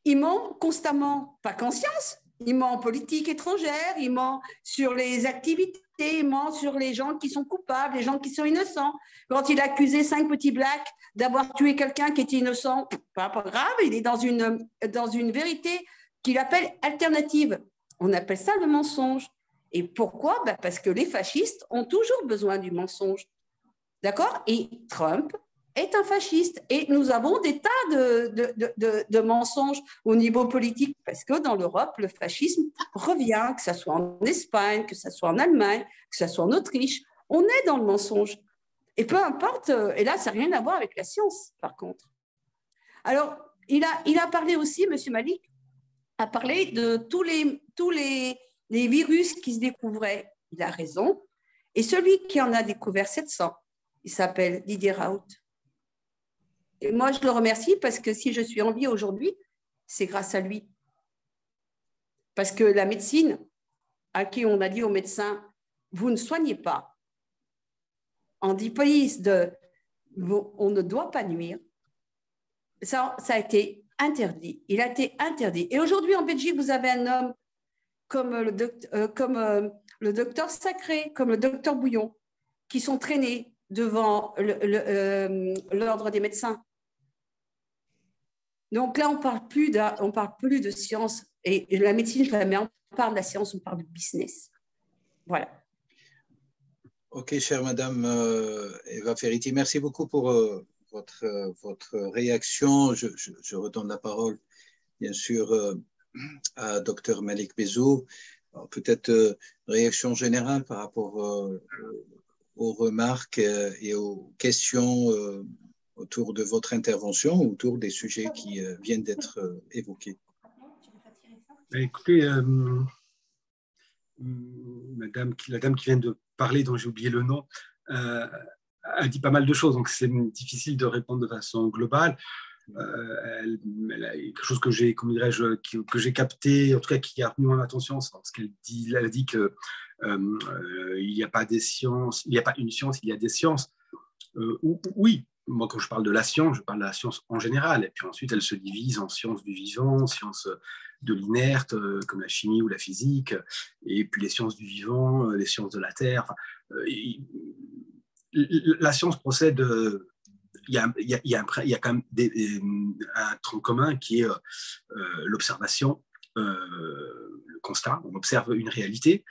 Il ment constamment, pas qu'en science, il ment en politique étrangère, il ment sur les activités, il ment sur les gens qui sont coupables, les gens qui sont innocents. Quand il a accusé 5 petits blacks d'avoir tué quelqu'un qui était innocent, pas grave, il est dans une vérité qu'il appelle alternative. On appelle ça le mensonge. Et pourquoi? Parce que les fascistes ont toujours besoin du mensonge. D'accord? Et Trump est un fasciste. Et nous avons des tas de mensonges au niveau politique, parce que dans l'Europe, le fascisme revient, que ce soit en Espagne, que ce soit en Allemagne, que ce soit en Autriche. On est dans le mensonge. Et peu importe, et là, ça n'a rien à voir avec la science, par contre. Alors, il a parlé aussi, M. Malik, a parlé de tous les virus qui se découvraient. Il a raison. Et celui qui en a découvert 700, il s'appelle Didier Raoult. Et moi, je le remercie parce que si je suis en vie aujourd'hui, c'est grâce à lui. Parce que la médecine, à qui on a dit aux médecins, vous ne soignez pas, en dipolyse on ne doit pas nuire, ça a été interdit. Il a été interdit. Et aujourd'hui, en Belgique, vous avez un homme comme le docteur Sacré, comme le docteur Bouillon, qui sont traînés devant l'ordre des médecins. Donc là, on ne parle plus de science. Et la médecine, je la mets, on parle de la science, on parle de business. Voilà. Ok, chère Madame Eva Ferretti, merci beaucoup pour votre réaction. Je redonne la parole, bien sûr, à Dr Malik Bezou. Peut-être réaction générale par rapport aux remarques et aux questions autour de votre intervention, autour des sujets qui viennent d'être évoqués. Écoutez, la dame qui vient de parler, dont j'ai oublié le nom, a dit pas mal de choses, donc c'est difficile de répondre de façon globale. Elle a quelque chose que j'ai, comment dirais-je, que j'ai capté, en tout cas qui a retenu mon attention, c'est parce qu'elle dit, elle a dit que il n'y a pas des sciences, il n'y a pas une science, il y a des sciences. Oui, moi quand je parle de la science, je parle de la science en général, et puis ensuite elle se divise en sciences du vivant, sciences de l'inerte, comme la chimie ou la physique, et puis les sciences du vivant, les sciences de la terre. Enfin, la science procède il y a quand même un tronc commun qui est l'observation, le constat. On observe une réalité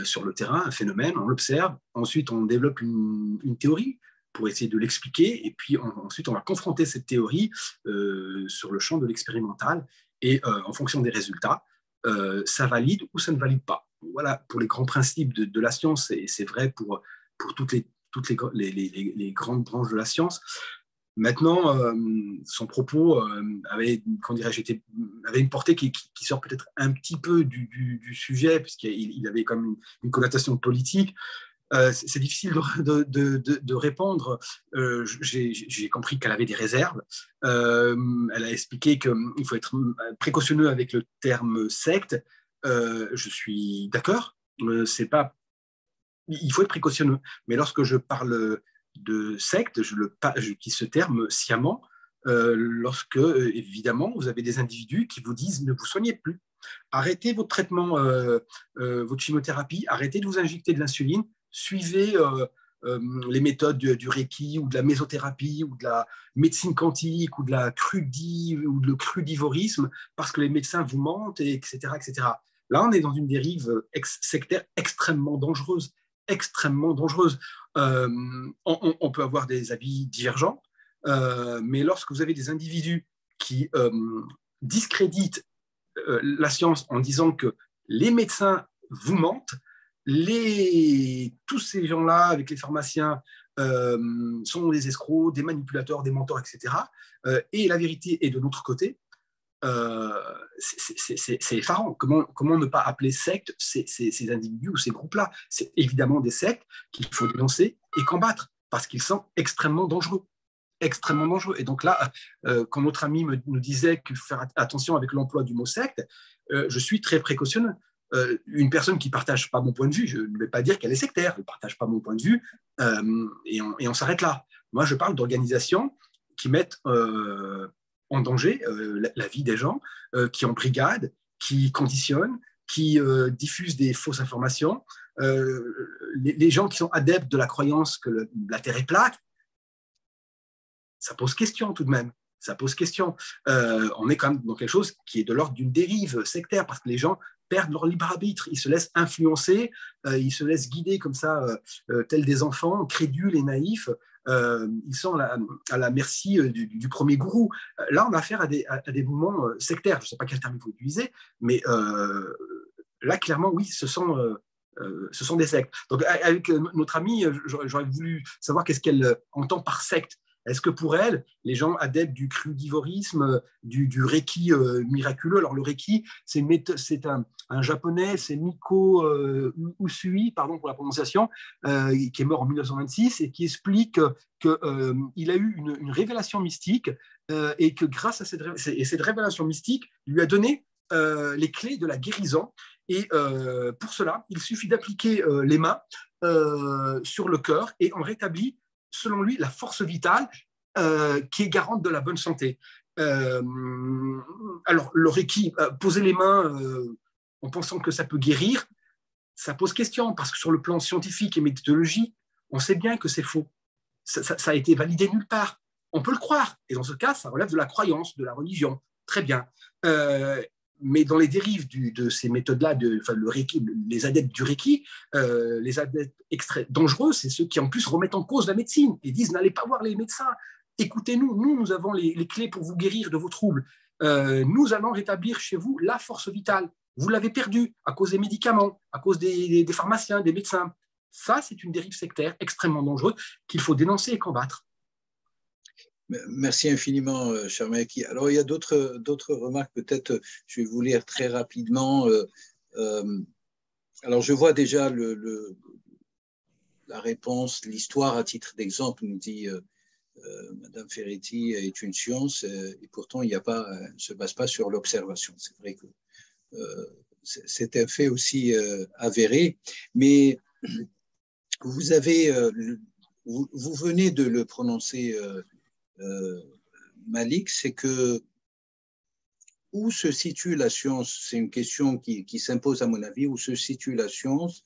sur le terrain, un phénomène, on l'observe. Ensuite, on développe une théorie pour essayer de l'expliquer. Et puis, ensuite, on va confronter cette théorie sur le champ de l'expérimental. Et en fonction des résultats, ça valide ou ça ne valide pas. Voilà pour les grands principes de la science. Et c'est vrai pour toutes les grandes branches de la science. Maintenant, son propos avait une portée qui sort peut-être un petit peu du sujet, puisqu'il avait comme une connotation politique. C'est difficile de répondre. J'ai compris qu'elle avait des réserves. Elle a expliqué qu'il faut être précautionneux avec le terme secte. Je suis d'accord. C'est pas. Il faut être précautionneux. Mais lorsque je parle de secte, j'utilise ce terme sciemment lorsque, évidemment, vous avez des individus qui vous disent ne vous soignez plus. Arrêtez votre traitement, votre chimiothérapie, arrêtez de vous injecter de l'insuline, suivez les méthodes du Reiki ou de la mésothérapie ou de la médecine quantique ou de la ou le crudivorisme parce que les médecins vous mentent, etc., etc. Là, on est dans une dérive sectaire extrêmement dangereuse. Extrêmement dangereuse. On peut avoir des avis divergents, mais lorsque vous avez des individus qui discréditent la science en disant que les médecins vous mentent, tous ces gens-là, avec les pharmaciens, sont des escrocs, des manipulateurs, des mentors, etc. Et la vérité est de l'autre côté. C'est effarant. Comment ne pas appeler secte ces individus ou ces groupes-là? C'est évidemment des sectes qu'il faut dénoncer et combattre parce qu'ils sont extrêmement dangereux. Extrêmement dangereux. Et donc là, quand notre ami nous disait qu'il faut faire attention avec l'emploi du mot secte, je suis très précautionneux. Une personne qui ne partage pas mon point de vue, je ne vais pas dire qu'elle est sectaire, elle ne partage pas mon point de vue, et on s'arrête là. Moi, je parle d'organisations qui mettent en danger la vie des gens, qui en brigade, qui conditionnent, qui diffusent des fausses informations. Les gens qui sont adeptes de la croyance que la Terre est plate, ça pose question tout de même. Ça pose question. On est quand même dans quelque chose qui est de l'ordre d'une dérive sectaire parce que les gens perdent leur libre arbitre, ils se laissent influencer, ils se laissent guider comme ça, tels des enfants, crédules et naïfs. Ils sont à la merci du premier gourou. Là, on a affaire à des mouvements sectaires. Je ne sais pas quel terme il faut utiliser, mais là, clairement, oui, ce sont des sectes. Donc, avec notre amie, j'aurais voulu savoir qu'est-ce qu'elle entend par secte. Est-ce que pour elle, les gens adeptes du crudivorisme, du Reiki miraculeux, alors le Reiki, c'est un japonais, c'est Miko Usui, pardon pour la prononciation, qui est mort en 1926 et qui explique qu'il a eu une révélation mystique et que grâce à cette révélation mystique, lui a donné les clés de la guérison. Et pour cela, il suffit d'appliquer les mains sur le cœur et on rétablit selon lui, la force vitale qui est garante de la bonne santé. Alors, le Reiki, poser les mains en pensant que ça peut guérir, ça pose question, parce que sur le plan scientifique et méthodologique, on sait bien que c'est faux. Ça a été validé nulle part. On peut le croire, et dans ce cas, ça relève de la croyance, de la religion. Très bien. Mais dans les dérives de ces méthodes-là, le Reiki, les adeptes du Reiki, les adeptes dangereux, c'est ceux qui en plus remettent en cause la médecine et disent n'allez pas voir les médecins, écoutez-nous, nous avons les clés pour vous guérir de vos troubles. Nous allons rétablir chez vous la force vitale. Vous l'avez perdue à cause des médicaments, à cause des pharmaciens, des médecins. Ça, c'est une dérive sectaire extrêmement dangereuse qu'il faut dénoncer et combattre. Merci infiniment, cher Maïki. Alors, il y a d'autres remarques, peut-être, je vais vous lire très rapidement. Alors, je vois déjà la réponse, l'histoire à titre d'exemple, nous dit Madame Ferretti, est une science, et pourtant, il ne se base pas sur l'observation. C'est vrai que c'est un fait aussi avéré, mais vous venez de le prononcer, Malik, c'est que où se situe la science? C'est une question qui s'impose à mon avis. Où se situe la science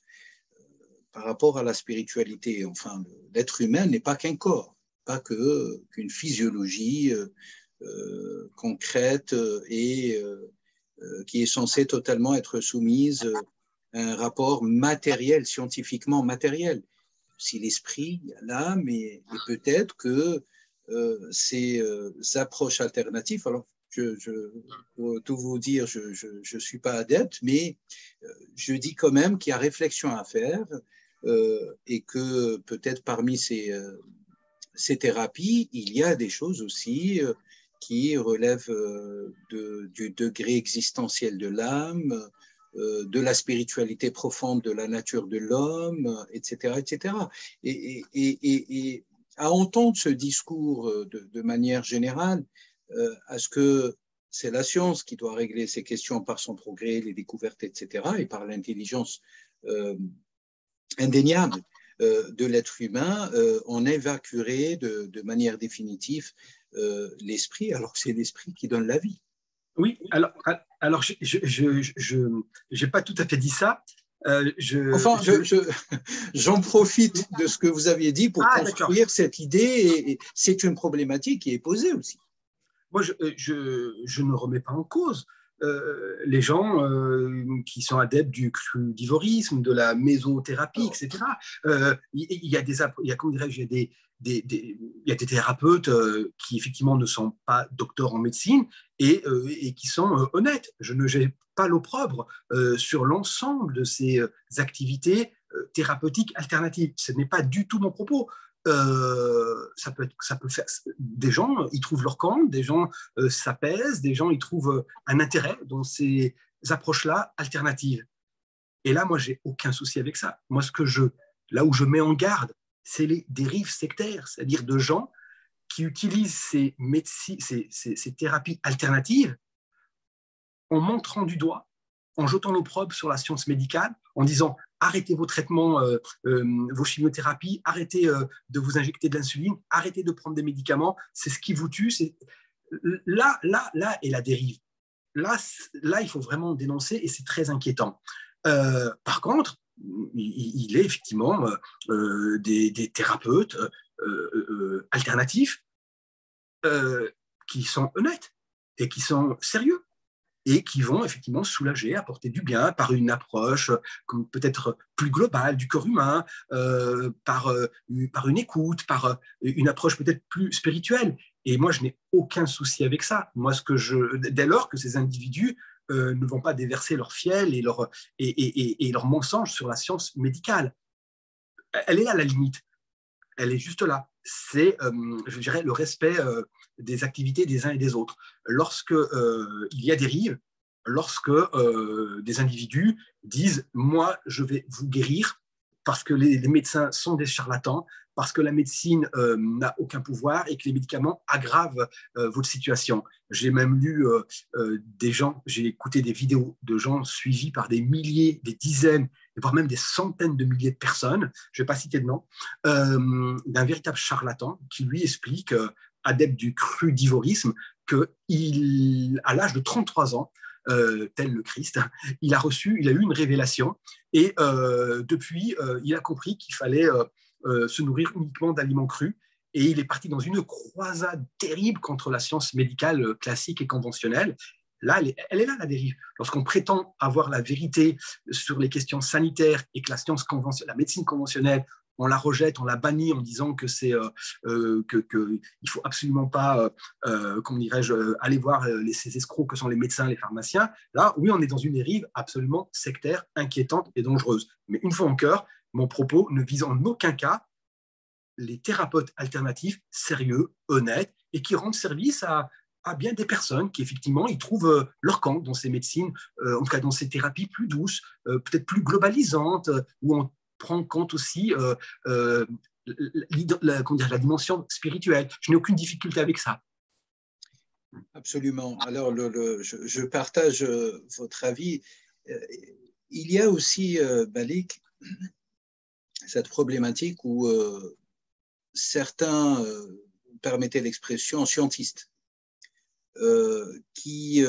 par rapport à la spiritualité? Enfin, l'être humain n'est pas qu'un corps. pas qu'une physiologie concrète et qui est censée totalement être soumise à un rapport matériel, scientifiquement matériel. Si l'esprit, il y a l'âme, et peut-être que ces approches alternatives, alors pour tout vous dire, je ne suis pas adepte, mais je dis quand même qu'il y a réflexion à faire et que peut-être parmi ces thérapies, il y a des choses aussi qui relèvent du degré existentiel de l'âme, de la spiritualité profonde de la nature de l'homme, etc., etc. Et à entendre ce discours de manière générale, à ce que c'est la science qui doit régler ces questions par son progrès, les découvertes, etc., et par l'intelligence indéniable de l'être humain, on évacuerait de manière définitive l'esprit, alors que c'est l'esprit qui donne la vie. Oui, alors je n'ai pas tout à fait dit ça. Enfin, j'en profite de ce que vous aviez dit pour construire cette idée, et c'est une problématique qui est posée aussi. Moi, je ne remets pas en cause les gens qui sont adeptes du crudivorisme, de la mésothérapie, etc. Il y a, comment dirais-je, il y a des thérapeutes qui effectivement ne sont pas docteurs en médecine et qui sont honnêtes. Je ne jette pas l'opprobre sur l'ensemble de ces activités thérapeutiques alternatives. Ce n'est pas du tout mon propos. Ça peut faire des gens ils trouvent leur compte, des gens s'apaisent, des gens ils trouvent un intérêt dans ces approches-là alternatives. Et là, moi, j'ai aucun souci avec ça. Moi, là où je mets en garde, c'est les dérives sectaires, c'est-à-dire de gens qui utilisent ces thérapies alternatives en montrant du doigt, en jetant l'opprobre sur la science médicale, en disant arrêtez vos traitements, vos chimiothérapies, arrêtez de vous injecter de l'insuline, arrêtez de prendre des médicaments, c'est ce qui vous tue. Là est la dérive. Là, il faut vraiment dénoncer et c'est très inquiétant. Par contre, il est effectivement des thérapeutes alternatifs qui sont honnêtes et qui sont sérieux, et qui vont effectivement soulager, apporter du bien par une approche comme peut-être plus globale du corps humain, par une écoute, par une approche peut-être plus spirituelle. Et moi, je n'ai aucun souci avec ça. Moi, dès lors que ces individus ne vont pas déverser leur fiel et leur mensonge sur la science médicale. Elle est là, la limite. Elle est juste là. C'est, je dirais, le respect des activités des uns et des autres. Lorsque il y a dérive, lorsque des individus disent « moi, je vais vous guérir parce que les médecins sont des charlatans, parce que la médecine n'a aucun pouvoir et que les médicaments aggravent votre situation ». J'ai même lu j'ai écouté des vidéos de gens suivis par des milliers, des dizaines, voire même des centaines de milliers de personnes, je ne vais pas citer de nom, d'un véritable charlatan qui lui explique, adepte du crudivorisme, qu'à l'âge de 33 ans, tel le Christ, il a eu une révélation et depuis, il a compris qu'il fallait se nourrir uniquement d'aliments crus. Et il est parti dans une croisade terrible contre la science médicale classique et conventionnelle. Là, elle est là, la dérive. Lorsqu'on prétend avoir la vérité sur les questions sanitaires et que la médecine conventionnelle, on la rejette, on la bannit en disant que c'est il faut absolument pas, comment dirais-je, aller voir ces escrocs que sont les médecins, les pharmaciens. Là, oui, on est dans une dérive absolument sectaire, inquiétante et dangereuse. Mais une fois encore, mon propos ne vise en aucun cas les thérapeutes alternatifs sérieux, honnêtes et qui rendent service à bien des personnes qui, effectivement, ils trouvent leur compte dans ces médecines, en tout cas dans ces thérapies plus douces, peut-être plus globalisantes, où on prend en compte aussi la dimension spirituelle. Je n'ai aucune difficulté avec ça. Absolument. Alors, je partage votre avis. Il y a aussi, Malik, cette problématique où certains, permettez l'expression, scientistes, qui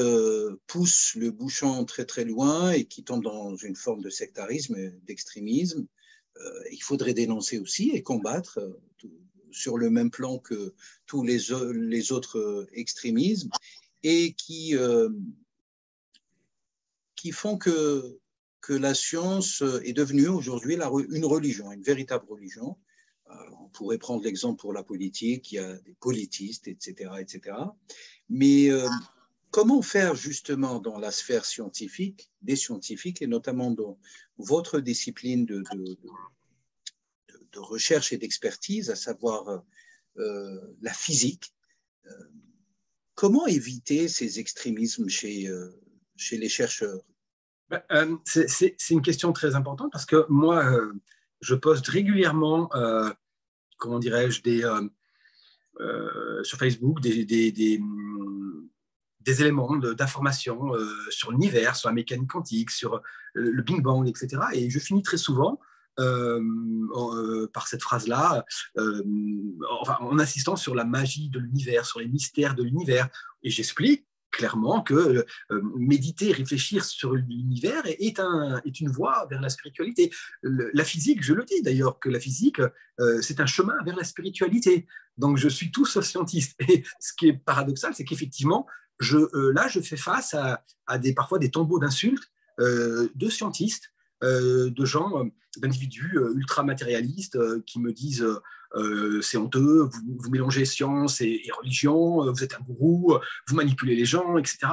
poussent le bouchon très très loin et qui tombent dans une forme de sectarisme, d'extrémisme. Il faudrait dénoncer aussi et combattre sur le même plan que tous les autres extrémismes et qui font que la science est devenue aujourd'hui une religion, une véritable religion. On pourrait prendre l'exemple pour la politique, il y a des politistes, etc., etc. Mais comment faire justement dans la sphère scientifique, des scientifiques, et notamment dans votre discipline de recherche et d'expertise, à savoir la physique, comment éviter ces extrémismes chez les chercheurs? C'est une question très importante parce que moi, je poste régulièrement, comment dirais-je, sur Facebook des éléments d'information sur l'univers, sur la mécanique quantique, sur le Big Bang, etc. Et je finis très souvent par cette phrase-là, en insistant sur la magie de l'univers, sur les mystères de l'univers. Et j'explique clairement que méditer, réfléchir sur l'univers est une voie vers la spiritualité. La physique, je le dis d'ailleurs, que la physique, c'est un chemin vers la spiritualité. Donc, je suis tout sauf scientiste. Et ce qui est paradoxal, c'est qu'effectivement, là, je fais face à parfois des tombeaux d'insultes de scientistes, de gens, d'individus ultra-matérialistes qui me disent c'est honteux, vous mélangez science et religion, vous êtes un gourou, vous manipulez les gens, etc.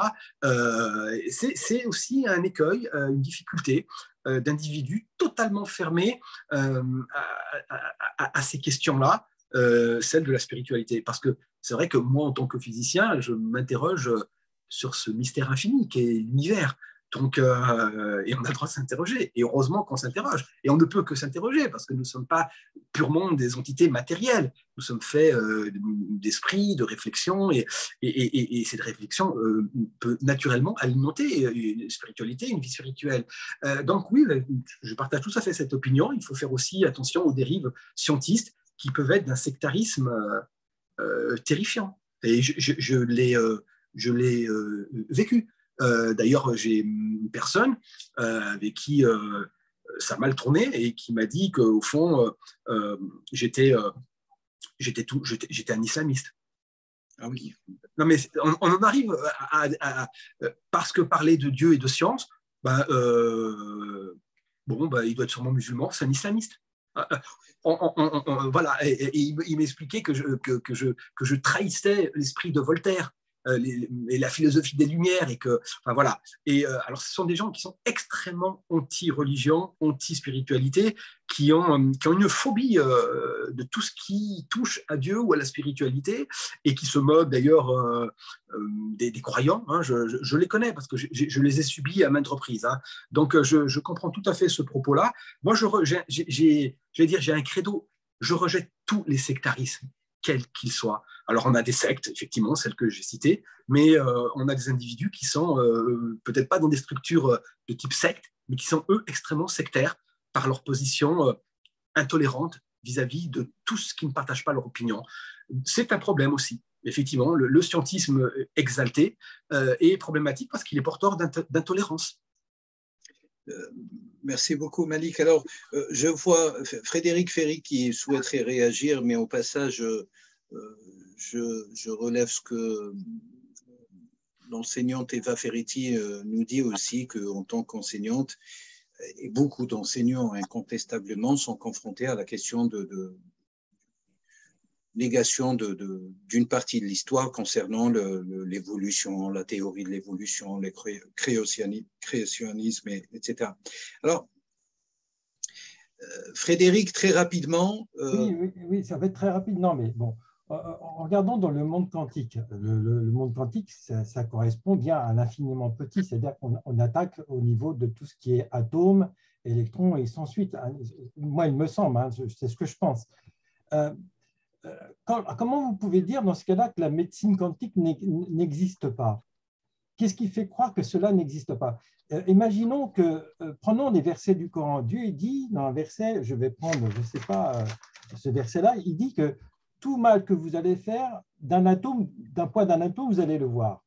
C'est aussi un écueil, une difficulté d'individus totalement fermés à ces questions-là, celle de la spiritualité. Parce que c'est vrai que moi, en tant que physicien, je m'interroge sur ce mystère infini qu'est l'univers. Donc, et on a le droit de s'interroger. Et heureusement qu'on s'interroge. Et on ne peut que s'interroger parce que nous ne sommes pas purement des entités matérielles. Nous sommes faits d'esprit, de réflexion. Et cette réflexion peut naturellement alimenter une spiritualité, une vie spirituelle. Donc oui, je partage tout à fait cette opinion. Il faut faire aussi attention aux dérives scientistes qui peuvent être d'un sectarisme terrifiant. Et je l'ai vécu. D'ailleurs, j'ai une personne avec qui ça a mal tourné et qui m'a dit qu'au fond, j'étais un islamiste. Ah oui. Non, mais on en arrive parce que parler de Dieu et de science, il doit être sûrement musulman, c'est un islamiste. Voilà, et il m'expliquait que je trahissais l'esprit de Voltaire. Et la philosophie des Lumières voilà. Et alors, ce sont des gens qui sont extrêmement anti-religion, anti-spiritualité, qui ont une phobie de tout ce qui touche à Dieu ou à la spiritualité et qui se moquent d'ailleurs des croyants. Hein. Je les connais parce que je les ai subis à maintes reprises. Hein. Donc, je comprends tout à fait ce propos-là. Moi, j'ai un credo. Je rejette tous les sectarismes, quels qu'ils soient. Alors, on a des sectes, effectivement, celles que j'ai citées, mais on a des individus qui sont peut-être pas dans des structures de type secte, mais qui sont, eux, extrêmement sectaires par leur position intolérante vis-à-vis de tout ce qui ne partage pas leur opinion. C'est un problème aussi. Effectivement, le scientisme exalté est problématique parce qu'il est porteur d'intolérance. Merci beaucoup, Malik. Alors, je vois Frédéric Ferry qui souhaiterait réagir, mais au passage, je relève ce que l'enseignante Eva Ferretti nous dit aussi, qu'en tant qu'enseignante, et beaucoup d'enseignants incontestablement sont confrontés à la question de négation d'une partie de l'histoire concernant l'évolution, la théorie de l'évolution, le créationnisme, etc. Alors, Frédéric, très rapidement… Oui, ça va être très rapide. Non, mais bon, en regardant dans le monde quantique, le monde quantique, ça correspond bien à l'infiniment petit, c'est-à-dire qu'on attaque au niveau de tout ce qui est atomes, électrons et sans suite. Moi, il me semble, hein, c'est ce que je pense. Comment vous pouvez dire dans ce cas-là que la médecine quantique n'existe pas? Qu'est-ce qui fait croire que cela n'existe pas? Imaginons que, prenons les versets du Coran. Dieu dit dans un verset, je vais prendre, je ne sais pas, ce verset-là, il dit que tout mal que vous allez faire d'un poids d'un atome, vous allez le voir.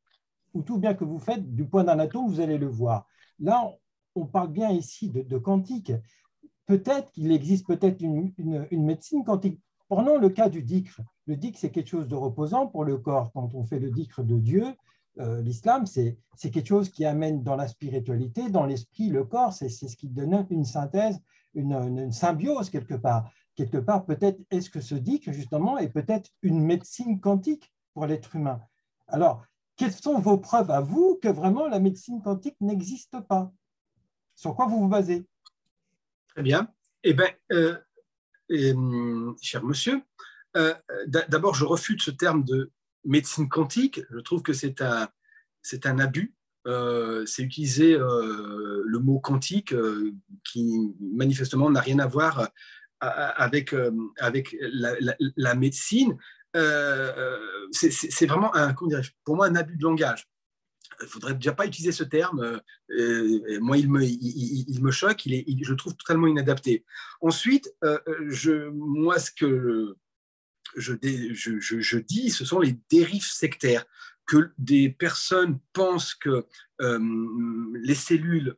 Ou tout bien que vous faites du poids d'un atome, vous allez le voir. Là, on parle bien ici de quantique. Peut-être qu'il existe peut-être une médecine quantique. Prenons le cas du dhikr. Le dhikr, c'est quelque chose de reposant pour le corps. Quand on fait le dhikr de Dieu, l'islam, c'est quelque chose qui amène dans la spiritualité, dans l'esprit, le corps. C'est ce qui donne une synthèse, une symbiose quelque part. Quelque part, peut-être, est-ce que ce dhikr, justement, est peut-être une médecine quantique pour l'être humain? Alors, quelles sont vos preuves à vous que vraiment la médecine quantique n'existe pas? Sur quoi vous vous basez? Très bien. Eh bien, cher monsieur, d'abord, je refute ce terme de médecine quantique. Je trouve que c'est un abus. C'est utiliser le mot quantique qui manifestement n'a rien à voir avec la médecine. C'est vraiment pour moi un abus de langage. Il ne faudrait déjà pas utiliser ce terme. Moi, il me choque, je le trouve totalement inadapté. Ensuite, moi, ce que je dis, ce sont les dérives sectaires, que des personnes pensent que les cellules,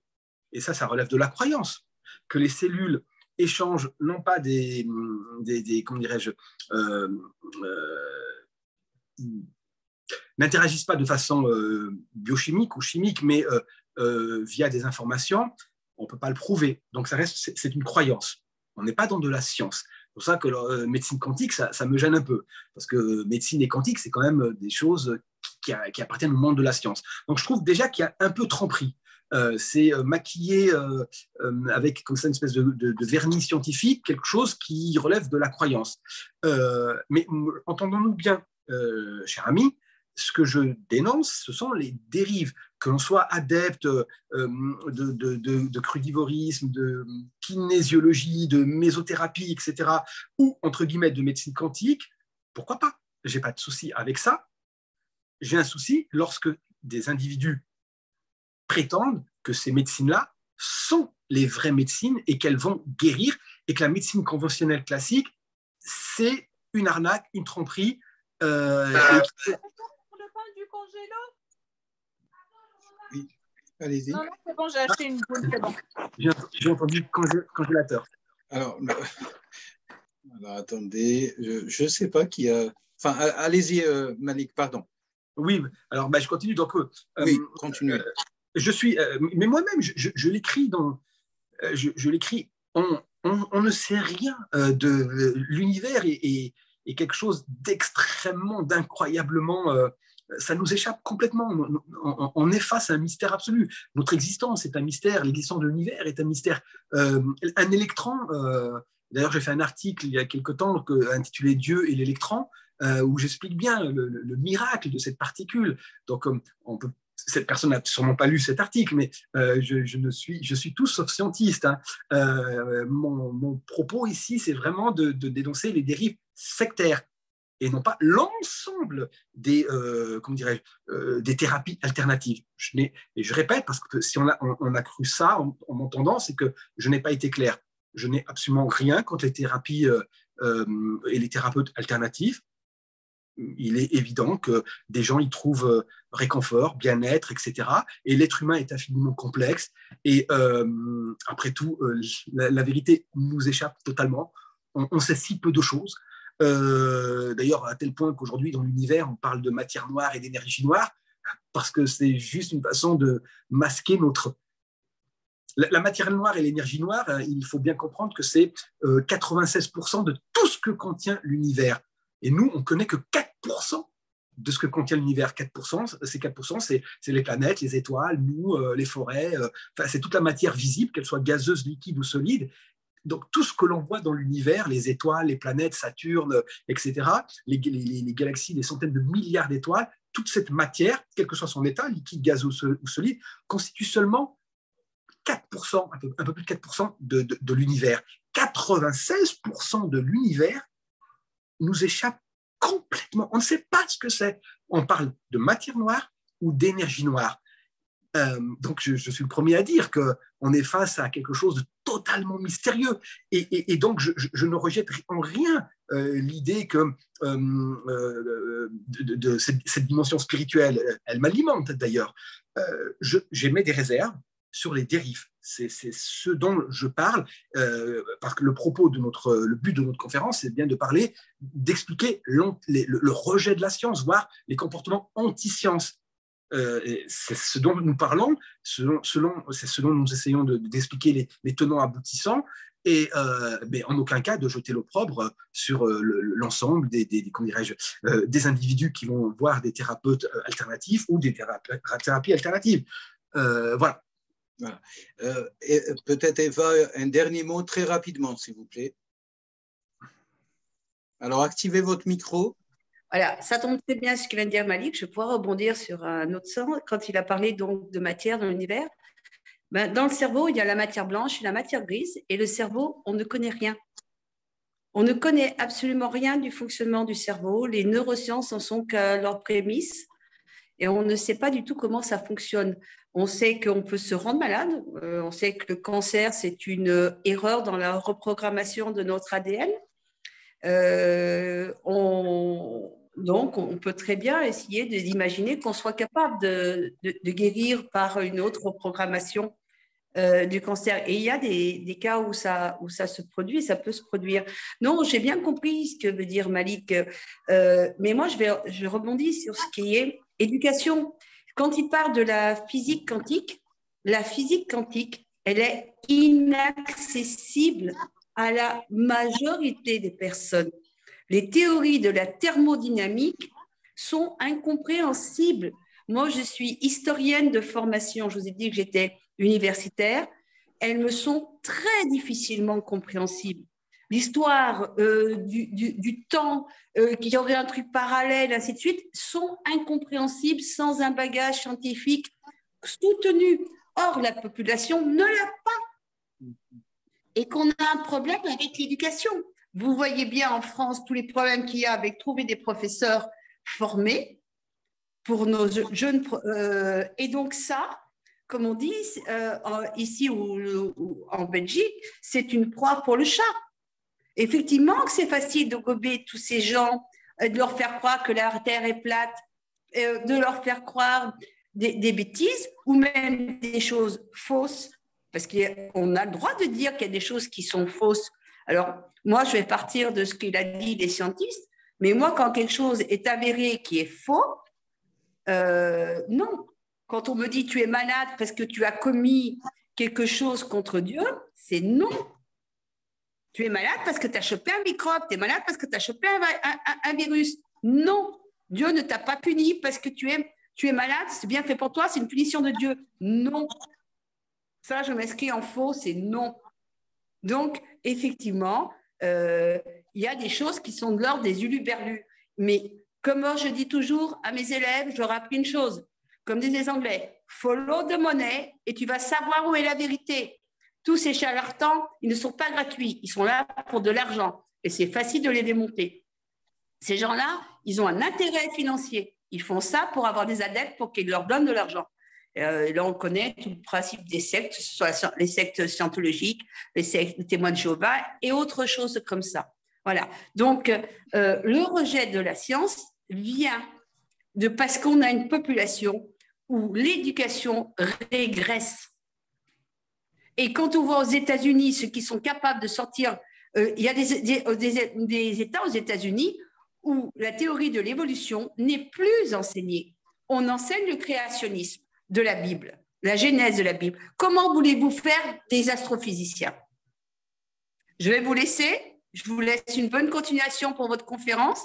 et ça relève de la croyance, que les cellules échangent non pas comment dirais-je, n'interagissent pas de façon biochimique ou chimique, mais via des informations, on ne peut pas le prouver. Donc, c'est une croyance. On n'est pas dans de la science. C'est pour ça que la médecine quantique, ça me gêne un peu. Parce que médecine et quantique, c'est quand même des choses qui appartiennent au monde de la science. Donc, je trouve déjà qu'il y a un peu tromperie. C'est maquiller avec comme ça une espèce de vernis scientifique, quelque chose qui relève de la croyance. Mais entendons-nous bien, cher ami, ce que je dénonce, ce sont les dérives, que l'on soit adepte de crudivorisme, de kinésiologie, de mésothérapie, etc., ou, entre guillemets, de médecine quantique, pourquoi pas? Je n'ai pas de souci avec ça. J'ai un souci lorsque des individus prétendent que ces médecines-là sont les vraies médecines et qu'elles vont guérir, et que la médecine conventionnelle classique, c'est une arnaque, une tromperie. Pour le pain du congélo? Oui, allez-y. Non, c'est bon, j'ai acheté une boule, c'est bon. J'ai entendu congélateur. Alors, attendez, je ne sais pas qui a... Enfin, allez-y, Malik, pardon. Oui, alors je continue. Donc, oui, continuez. Je suis... mais moi-même, je l'écris dans... je l'écris... On ne sait rien de l'univers et quelque chose d'extrêmement, d'incroyablement... ça nous échappe complètement. On est face à un mystère absolu. Notre existence est un mystère. L'existence de l'univers est un mystère. Un électron... D'ailleurs, j'ai fait un article il y a quelque temps intitulé « Dieu et l'électron », où j'explique bien le miracle de cette particule. Donc, cette personne n'a sûrement pas lu cet article, mais je suis tout sauf scientiste. Hein. Mon propos ici, c'est vraiment de dénoncer les dérives sectaires et non pas l'ensemble des thérapies alternatives. Et je répète, parce que si on a cru ça en m'entendant, c'est que je n'ai pas été clair. Je n'ai absolument rien contre les thérapies et les thérapeutes alternatifs. Il est évident que des gens y trouvent réconfort, bien-être, etc. Et l'être humain est infiniment complexe. Et après tout, la vérité nous échappe totalement. On sait si peu de choses. D'ailleurs, à tel point qu'aujourd'hui, dans l'univers, on parle de matière noire et d'énergie noire, parce que c'est juste une façon de masquer notre... La matière noire et l'énergie noire, il faut bien comprendre que c'est 96% de tout ce que contient l'univers. Et nous, on ne connaît que 4% de ce que contient l'univers. 4%, ces 4%, c'est les planètes, les étoiles, nous, les forêts, c'est toute la matière visible, qu'elle soit gazeuse, liquide ou solide. Donc, tout ce que l'on voit dans l'univers, les étoiles, les planètes, Saturne, etc., les galaxies, des centaines de milliards d'étoiles, toute cette matière, quel que soit son état, liquide, gazeux ou solide, constitue seulement 4%, un peu plus de 4% de l'univers. 96% de l'univers nous échappe complètement. On ne sait pas ce que c'est. On parle de matière noire ou d'énergie noire. Donc, je suis le premier à dire qu'on est face à quelque chose de totalement mystérieux. Et donc, je ne rejette en rien l'idée que cette dimension spirituelle, elle m'alimente d'ailleurs. J'émets des réserves sur les dérives. C'est ce dont je parle, parce que le but de notre conférence, c'est bien de parler, d'expliquer le rejet de la science, voire les comportements anti-science. C'est ce dont nous parlons, c'est ce dont nous essayons d'expliquer les tenants aboutissants, et mais en aucun cas de jeter l'opprobre sur l'ensemble des individus qui vont voir des thérapeutes alternatifs ou des thérapies alternatives. Voilà. Voilà. Et peut-être Eva, un dernier mot très rapidement, s'il vous plaît. Alors, activez votre micro. Voilà, ça tombe très bien ce que vient de dire Malik. Je vais pouvoir rebondir sur un autre sens. Quand il a parlé donc de matière dans l'univers, ben, dans le cerveau, il y a la matière blanche et la matière grise. Et le cerveau, on ne connaît rien. On ne connaît absolument rien du fonctionnement du cerveau. Les neurosciences en sont qu'à leur prémisse. Et on ne sait pas du tout comment ça fonctionne. On sait qu'on peut se rendre malade. On sait que le cancer, c'est une erreur dans la reprogrammation de notre ADN. Donc, on peut très bien essayer d'imaginer qu'on soit capable de guérir par une autre programmation du cancer. Et il y a des cas où ça se produit, ça peut se produire. Non, j'ai bien compris ce que veut dire Malik, mais moi, je rebondis sur ce qui est éducation. Quand il parle de la physique quantique, elle est inaccessible à la majorité des personnes. Les théories de la thermodynamique sont incompréhensibles. Moi, je suis historienne de formation. Je vous ai dit que j'étais universitaire. Elles me sont très difficilement compréhensibles. L'histoire du temps, qu'il y aurait un truc parallèle, ainsi de suite, sont incompréhensibles sans un bagage scientifique soutenu. Or, la population ne l'a pas. Et qu'on a un problème avec l'éducation. Vous voyez bien en France tous les problèmes qu'il y a avec trouver des professeurs formés pour nos jeunes. Et donc ça, comme on dit ici ou en Belgique, c'est une proie pour le chat. Effectivement que c'est facile de gober tous ces gens, de leur faire croire que la Terre est plate, de leur faire croire des bêtises ou même des choses fausses, parce qu'on a le droit de dire qu'il y a des choses qui sont fausses. Alors, moi, je vais partir de ce qu'il a dit les scientistes, mais moi, quand quelque chose est avéré qui est faux, non. Quand on me dit tu es malade parce que tu as commis quelque chose contre Dieu, c'est non. Tu es malade parce que tu as chopé un microbe, tu es malade parce que tu as chopé un virus. Non, Dieu ne t'a pas puni parce que tu es malade, c'est bien fait pour toi, c'est une punition de Dieu. Non. Ça, je m'inscris en faux, c'est non. Donc, effectivement, il y a des choses qui sont de l'ordre des uluberlus. Mais comme moi, je dis toujours à mes élèves, je leur ai appris une chose, comme disent les Anglais, follow the money et tu vas savoir où est la vérité. Tous ces charlatans, ils ne sont pas gratuits, ils sont là pour de l'argent et c'est facile de les démonter. Ces gens-là, ils ont un intérêt financier. Ils font ça pour avoir des adeptes, pour qu'ils leur donnent de l'argent. Là, on connaît tout le principe des sectes, que ce soit les sectes scientologiques, les témoins de Jéhovah et autre chose comme ça. Voilà. Donc, le rejet de la science vient parce qu'on a une population où l'éducation régresse. Et quand on voit aux États-Unis ceux qui sont capables de sortir, il y a des États aux États-Unis où la théorie de l'évolution n'est plus enseignée. On enseigne le créationnisme de la Bible, la genèse de la Bible. Comment voulez-vous faire des astrophysiciens? Je vais vous laisser. Je vous laisse une bonne continuation pour votre conférence.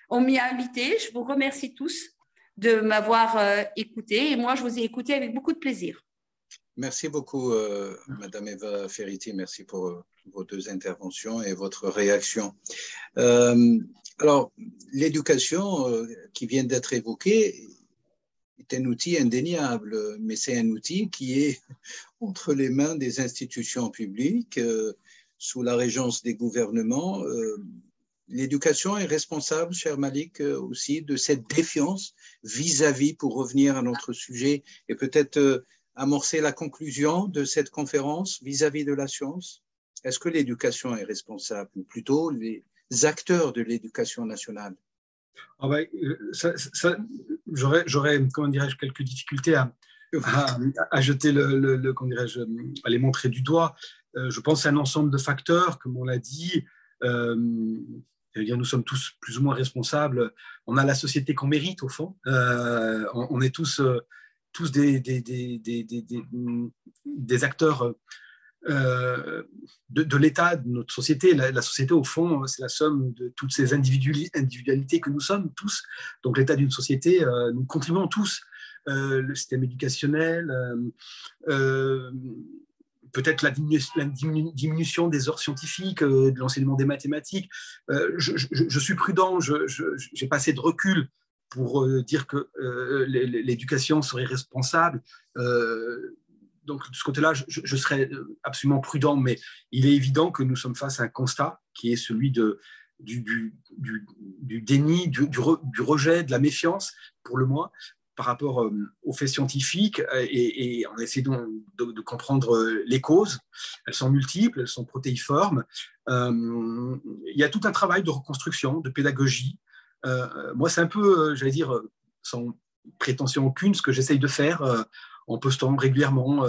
On m'y a invité. Je vous remercie tous de m'avoir écouté. Et moi, je vous ai écouté avec beaucoup de plaisir. Merci beaucoup, Madame Eva Ferriti. Merci pour vos deux interventions et votre réaction. Alors, l'éducation qui vient d'être évoquée est un outil indéniable, mais c'est un outil qui est entre les mains des institutions publiques, sous la régence des gouvernements. L'éducation est responsable, cher Malik, aussi de cette défiance vis-à-vis, pour revenir à notre sujet, et peut-être amorcer la conclusion de cette conférence vis-à-vis de la science. Est-ce que l'éducation est responsable, ou plutôt les acteurs de l'éducation nationale? J'aurais, comment dirais-je, quelques difficultés à jeter comment dirais-je, à les montrer du doigt. Je pense à un ensemble de facteurs, comme on l'a dit. Nous sommes tous plus ou moins responsables. On a la société qu'on mérite, au fond. On est tous des acteurs de l'État, de notre société. La société, au fond, c'est la somme de toutes ces individualités que nous sommes tous. Donc l'État d'une société, nous contribuons tous. Le système éducationnel, peut-être la diminution des heures scientifiques, de l'enseignement des mathématiques. Je suis prudent, je n'ai pas assez de recul pour dire que l'éducation serait responsable. Donc, de ce côté-là, je serais absolument prudent, mais il est évident que nous sommes face à un constat qui est celui du déni, du rejet, de la méfiance, pour le moins, par rapport aux faits scientifiques, et en essayant de comprendre les causes. Elles sont multiples, elles sont protéiformes. Il y a tout un travail de reconstruction, de pédagogie. Moi, c'est un peu, j'allais dire, sans prétention aucune, ce que j'essaye de faire en postant régulièrement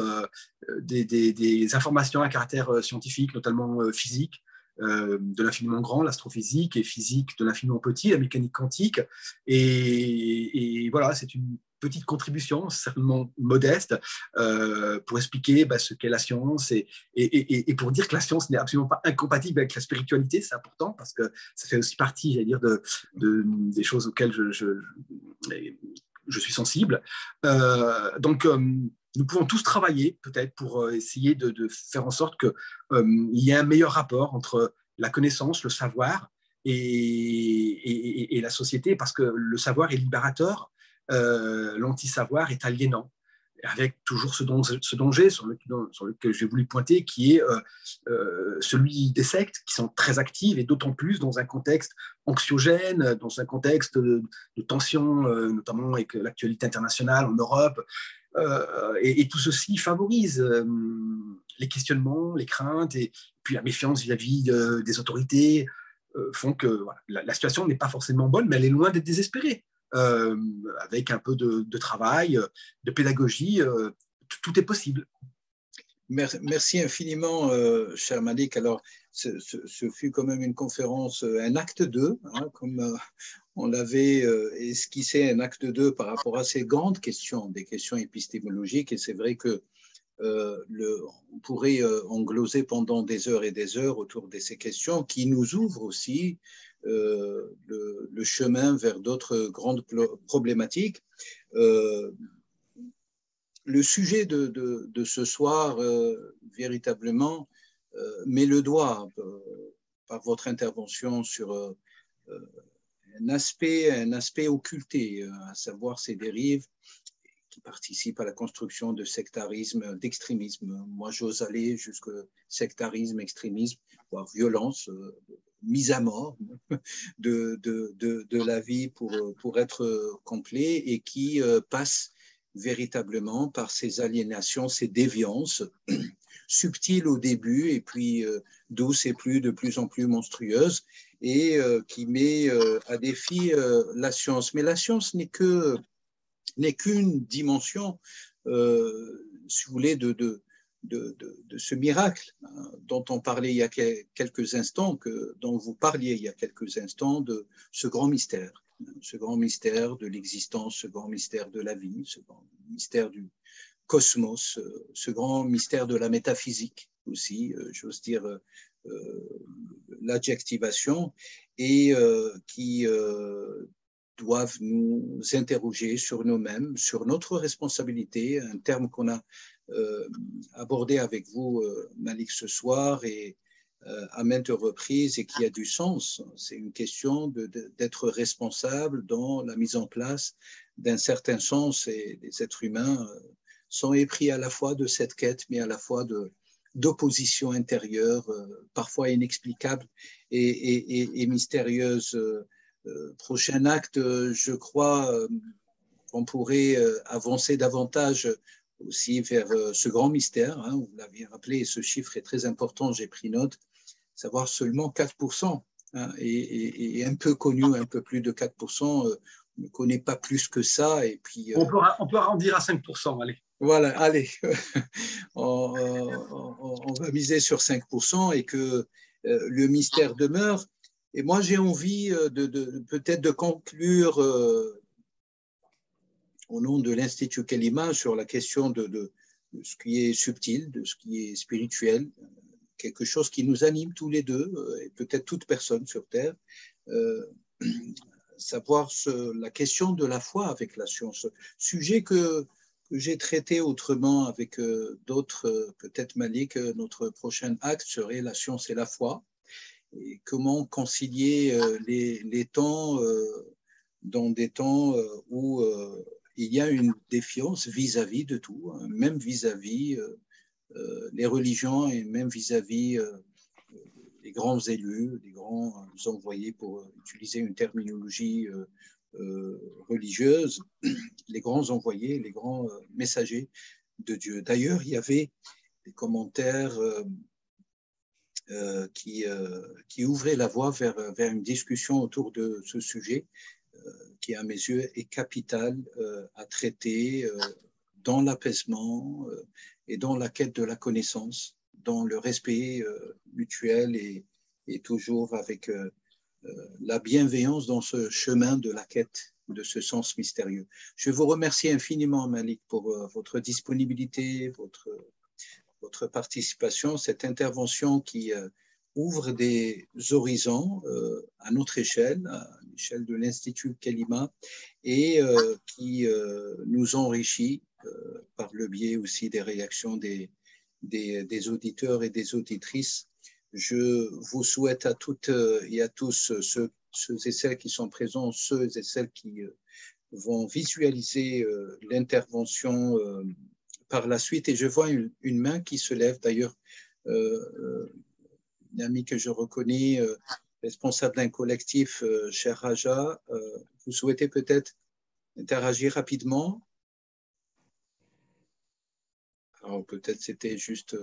des informations à caractère scientifique, notamment physique, de l'infiniment grand, l'astrophysique, et physique de l'infiniment petit, la mécanique quantique. Et voilà, c'est une petite contribution, certainement modeste, pour expliquer ce qu'est la science et pour dire que la science n'est absolument pas incompatible avec la spiritualité. C'est important parce que ça fait aussi partie, j'allais dire, des choses auxquelles je suis sensible. Donc, nous pouvons tous travailler peut-être pour essayer de faire en sorte qu'il y ait un meilleur rapport entre la connaissance, le savoir et la société, parce que le savoir est libérateur, l'anti-savoir est aliénant, avec toujours ce danger sur lequel j'ai voulu pointer, qui est celui des sectes qui sont très actives, et d'autant plus dans un contexte anxiogène, dans un contexte de tension, notamment avec l'actualité internationale en Europe. Et tout ceci favorise les questionnements, les craintes, et puis la méfiance vis-à-vis des autorités font que voilà, la situation n'est pas forcément bonne, mais elle est loin d'être désespérée. Avec un peu de travail, de pédagogie, tout est possible. Merci infiniment, cher Malik. Alors, ce fut quand même une conférence, un acte 2, hein, comme on l'avait esquissé, un acte 2 par rapport à ces grandes questions, des questions épistémologiques. Et c'est vrai que on pourrait en gloser pendant des heures et des heures autour de ces questions qui nous ouvrent aussi le chemin vers d'autres grandes problématiques. Le sujet de ce soir, véritablement, met le doigt par votre intervention sur un aspect occulté, à savoir ces dérives qui participent à la construction de sectarisme, d'extrémisme. Moi, j'ose aller jusqu'au sectarisme, extrémisme, voire violence, mise à mort de la vie pour être complet, et qui passe véritablement par ces aliénations, ces déviances subtiles au début, et puis douces et de plus en plus monstrueuses, et qui met à défi la science. Mais la science n'est qu'une dimension, si vous voulez, de ce miracle dont on parlait il y a quelques instants, dont vous parliez il y a quelques instants, de ce grand mystère de l'existence, ce grand mystère de la vie, ce grand mystère du cosmos, ce grand mystère de la métaphysique aussi, j'ose dire l'adjectivation, et qui doivent nous interroger sur nous-mêmes, sur notre responsabilité, un terme qu'on a abordé avec vous, Malik, ce soir, et à maintes reprises, et qui a du sens. C'est une question d'être responsable dans la mise en place d'un certain sens, et les êtres humains sont épris à la fois de cette quête, mais à la fois d'opposition intérieure, parfois inexplicable et mystérieuse. Prochain acte, je crois qu'on pourrait avancer davantage aussi vers ce grand mystère, hein, vous l'aviez rappelé, et ce chiffre est très important, j'ai pris note, savoir seulement 4%, hein, et un peu connu, un peu plus de 4%, on ne connaît pas plus que ça. Et puis, on peut arrondir à 5%, allez. Voilà, allez, on va miser sur 5% et que le mystère demeure. Et moi, j'ai envie peut-être de conclure au nom de l'Institut Kalima sur la question de ce qui est subtil, de ce qui est spirituel, quelque chose qui nous anime tous les deux, et peut-être toute personne sur Terre, savoir la question de la foi avec la science, sujet que j'ai traité autrement avec d'autres, peut-être Malik, notre prochain acte serait la science et la foi, et comment concilier les temps dans des temps où il y a une défiance vis-à-vis de tout, hein, même vis-à-vis les religions et même vis-à-vis les grands élus, les grands envoyés, pour utiliser une terminologie religieuse, les grands envoyés, les grands messagers de Dieu. D'ailleurs, il y avait des commentaires qui ouvraient la voie vers une discussion autour de ce sujet qui, à mes yeux, est capital à traiter dans l'apaisement et dans la quête de la connaissance, dans le respect mutuel et toujours avec la bienveillance dans ce chemin de la quête de ce sens mystérieux. Je vous remercie infiniment, Malik, pour votre disponibilité, votre participation, cette intervention qui ouvre des horizons à notre échelle, à l'échelle de l'Institut Kalima, et qui nous enrichit par le biais aussi des réactions des auditeurs et des auditrices. Je vous souhaite à toutes et à tous, ceux et celles qui sont présents, ceux et celles qui vont visualiser l'intervention par la suite. Et je vois une main qui se lève, d'ailleurs, une amie que je reconnais, responsable d'un collectif, cher Raja. Vous souhaitez peut-être interagir rapidement? Alors peut-être c'était juste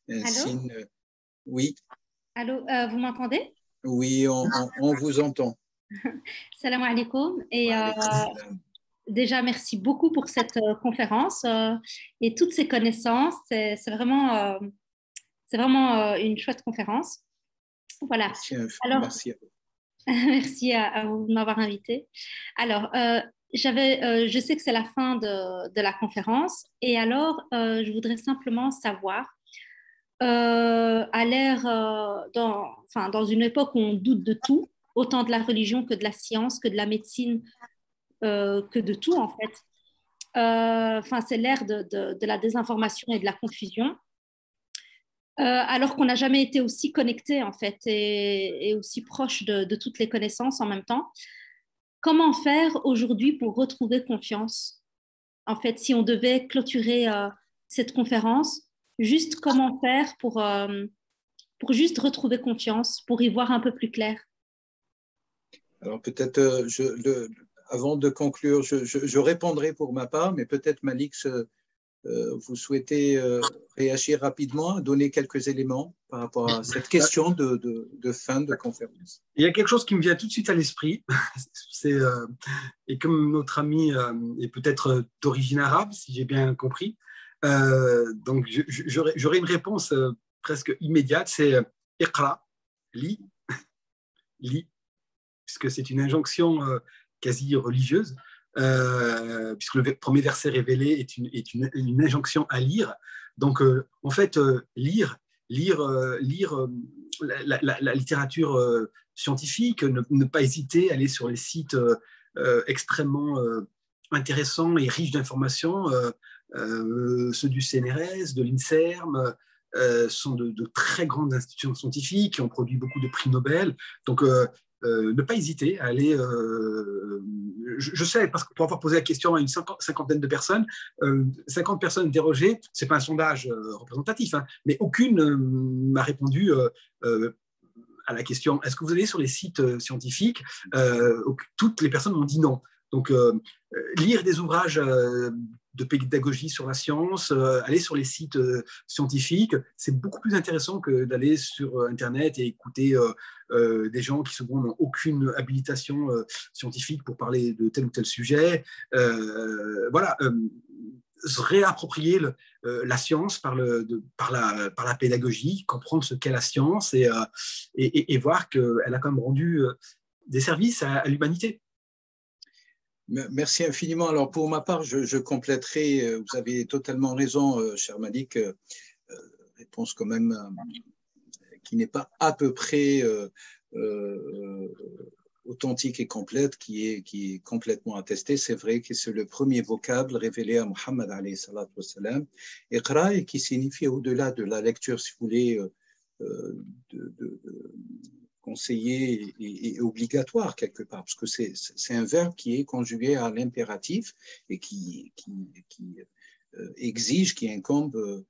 un Allô? signe. Oui, Allô, vous m'entendez? oui, on vous entend. Salam alaikum. Et Alaykoum salam. déjà, merci beaucoup pour cette conférence et toutes ces connaissances. C'est vraiment une chouette conférence. Voilà. Alors, Merci à vous. merci à vous de m'avoir invité. Alors, je sais que c'est la fin de la conférence. Et alors, je voudrais simplement savoir, à l'ère, dans une époque où on doute de tout, autant de la religion que de la science, que de la médecine, que de tout en fait. C'est l'ère de la désinformation et de la confusion, alors qu'on n'a jamais été aussi connecté en fait et aussi proche de toutes les connaissances en même temps. Comment faire aujourd'hui pour retrouver confiance? En fait, si on devait clôturer cette conférence, juste comment faire pour juste retrouver confiance, pour y voir un peu plus clair? Alors peut-être, avant de conclure, je répondrai pour ma part, mais peut-être Malik, vous souhaitez réagir rapidement, donner quelques éléments par rapport à cette question de fin de conférence. Il y a quelque chose qui me vient tout de suite à l'esprit, et comme notre ami est peut-être d'origine arabe, si j'ai bien compris, donc j'aurais une réponse presque immédiate, c'est Iqra, lis, lis, puisque c'est une injonction quasi religieuse, puisque le premier verset révélé est une injonction à lire. Donc, en fait, lire la littérature scientifique, ne pas hésiter à aller sur les sites extrêmement intéressants et riches d'informations, ceux du CNRS, de l'INSERM, sont de très grandes institutions scientifiques qui ont produit beaucoup de prix Nobel. Donc, ne pas hésiter à aller. Je sais, parce que pour avoir posé la question à une cinquantaine de personnes, 50 personnes interrogées, ce n'est pas un sondage représentatif, hein, mais aucune m'a répondu à la question est-ce que vous allez sur les sites scientifiques? Toutes les personnes m'ont dit non. Donc, lire des ouvrages de pédagogie sur la science, aller sur les sites scientifiques, c'est beaucoup plus intéressant que d'aller sur Internet et écouter des gens qui souvent n'ont aucune habilitation scientifique pour parler de tel ou tel sujet. Voilà, se réapproprier la science par la pédagogie, comprendre ce qu'est la science et voir qu'elle a quand même rendu des services à l'humanité. Merci infiniment. Alors, pour ma part, je compléterai, vous avez totalement raison, cher Malik, réponse quand même qui n'est pas à peu près authentique et complète, qui est complètement attestée. C'est vrai que c'est le premier vocable révélé à Muhammad alayhi salatu wassalam, Iqra, et qui signifie au-delà de la lecture, si vous voulez, conseillé et obligatoire quelque part, parce que c'est un verbe qui est conjugué à l'impératif et qui exige, qui incombe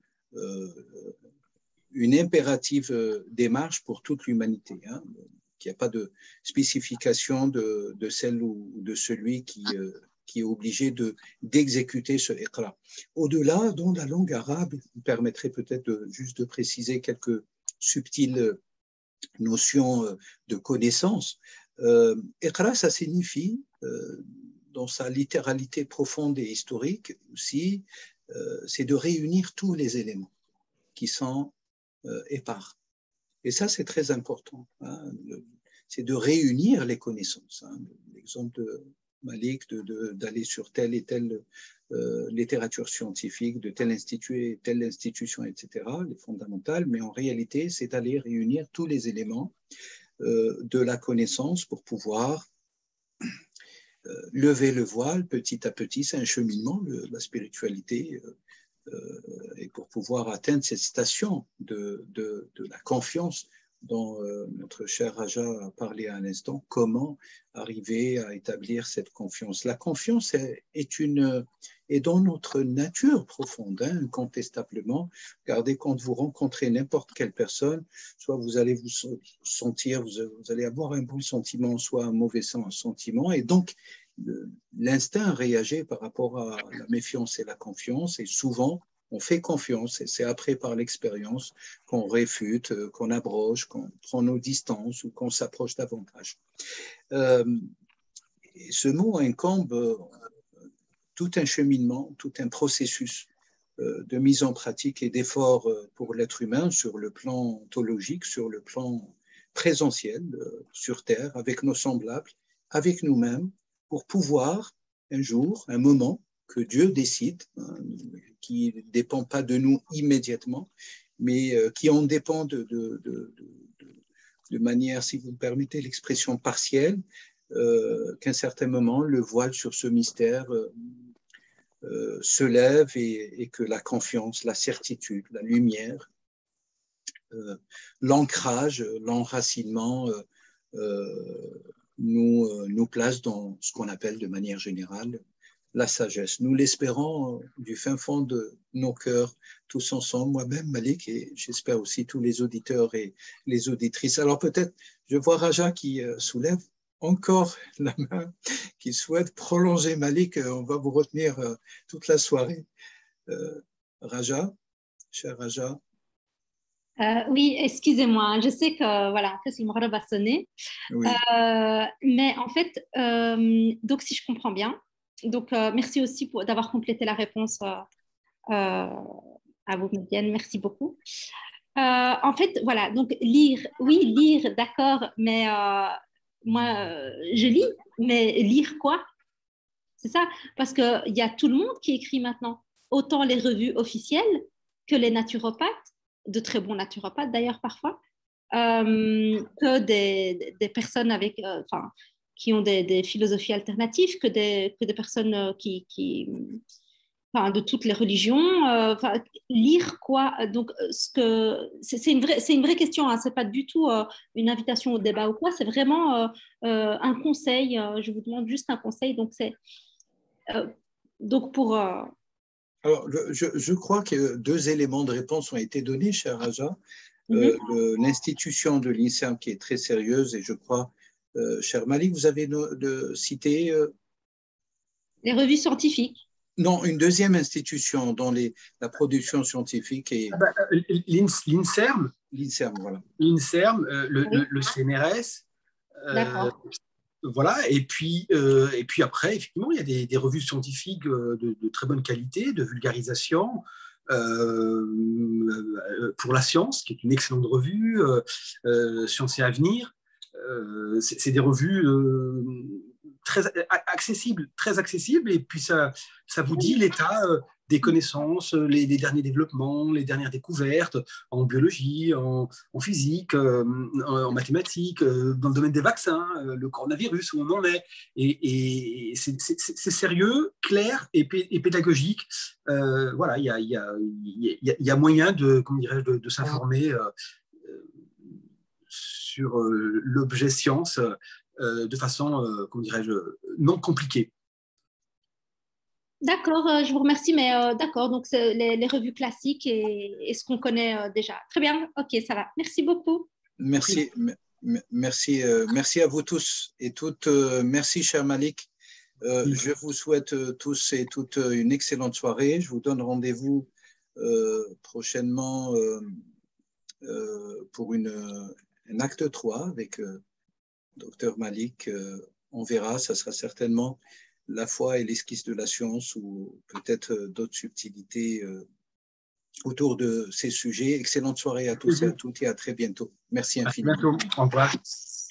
une impérative démarche pour toute l'humanité. Hein. Il n'y a pas de spécification de celle ou de celui qui est obligé d'exécuter ce Iqra. Au-delà, dans la langue arabe, il permettrait peut-être juste de préciser quelques subtiles notion de connaissance. Iqra, ça signifie, dans sa littéralité profonde et historique aussi, c'est de réunir tous les éléments qui sont épars. Et ça, c'est très important. Hein. C'est de réunir les connaissances. Hein. L'exemple de Malik, d'aller sur telle et telle littérature scientifique, de tel institut et telle institution, etc., les fondamentales, mais en réalité, c'est d'aller réunir tous les éléments de la connaissance pour pouvoir lever le voile petit à petit. C'est un cheminement, la spiritualité, et pour pouvoir atteindre cette station de la confiance dont notre cher Raja a parlé à l'instant, comment arriver à établir cette confiance. La confiance est dans notre nature profonde, hein, incontestablement. Regardez, quand vous rencontrez n'importe quelle personne, soit vous allez vous sentir, vous allez avoir un bon sentiment, soit un mauvais sentiment, et donc l'instinct réagit par rapport à la méfiance et la confiance, et souvent, on fait confiance et c'est après par l'expérience qu'on réfute, qu'on abroge, qu'on prend nos distances ou qu'on s'approche davantage. Ce mot incombe tout un cheminement, tout un processus de mise en pratique et d'effort pour l'être humain sur le plan ontologique, sur le plan présentiel, sur Terre, avec nos semblables, avec nous-mêmes, pour pouvoir un jour, un moment, que Dieu décide, hein, qui ne dépend pas de nous immédiatement, mais qui en dépend de manière, si vous me permettez l'expression partielle, qu'à un certain moment, le voile sur ce mystère se lève et que la confiance, la certitude, la lumière, l'ancrage, l'enracinement nous place dans ce qu'on appelle de manière générale la sagesse. Nous l'espérons du fin fond de nos cœurs, tous ensemble, moi-même, Malik, et j'espère aussi tous les auditeurs et les auditrices. Alors peut-être, je vois Raja qui soulève encore la main, qui souhaite prolonger Malik. On va vous retenir toute la soirée. Raja, cher Raja. Oui, excusez-moi, je sais que voilà, que le Maghreb va sonner. Oui. Mais en fait, donc si je comprends bien, donc merci aussi d'avoir complété la réponse à vous, Médiane, merci beaucoup. En fait, voilà, donc lire, oui, lire, d'accord, mais moi, je lis, mais lire quoi? C'est ça, parce qu'il y a tout le monde qui écrit maintenant, autant les revues officielles que les naturopathes, de très bons naturopathes d'ailleurs parfois, que des personnes avec, qui ont des philosophies alternatives, que des personnes de toutes les religions. Lire quoi? Donc, c'est une vraie question. Hein. C'est pas du tout une invitation au débat ou quoi. C'est vraiment un conseil. Je vous demande juste un conseil. Donc, donc pour Alors, je crois que 2 éléments de réponse ont été donnés, cher Raja. L'institution de l'INSERM qui est très sérieuse, et je crois, cher Malik, vous avez cité… les revues scientifiques. Non, une deuxième institution dans la production scientifique. L'INSERM. L'INSERM, voilà. L'INSERM, le CNRS. D'accord. Voilà, et puis après, effectivement, il y a des revues scientifiques de très bonne qualité, de vulgarisation, pour la science, qui est une excellente revue, Science et Avenir. C'est des revues très accessibles, et puis ça vous dit l'état des connaissances, les derniers développements, les dernières découvertes en biologie, en physique, en mathématiques, dans le domaine des vaccins, le coronavirus, où on en est. Et c'est sérieux, clair et pédagogique. Voilà, il y a moyen de s'informer sur l'objet science de façon, non compliquée. D'accord, je vous remercie, mais d'accord, donc c'est les revues classiques et ce qu'on connaît déjà. Très bien, ok, ça va. Merci beaucoup. Merci, merci à vous tous et toutes. Merci, cher Malik. Je vous souhaite tous et toutes une excellente soirée. Je vous donne rendez-vous prochainement pour un acte 3 avec Dr Malik. On verra, ça sera certainement la foi et l'esquisse de la science ou peut-être d'autres subtilités autour de ces sujets. Excellente soirée à tous et à toutes et à très bientôt. Merci infiniment. À bientôt. Au revoir.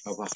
Au revoir.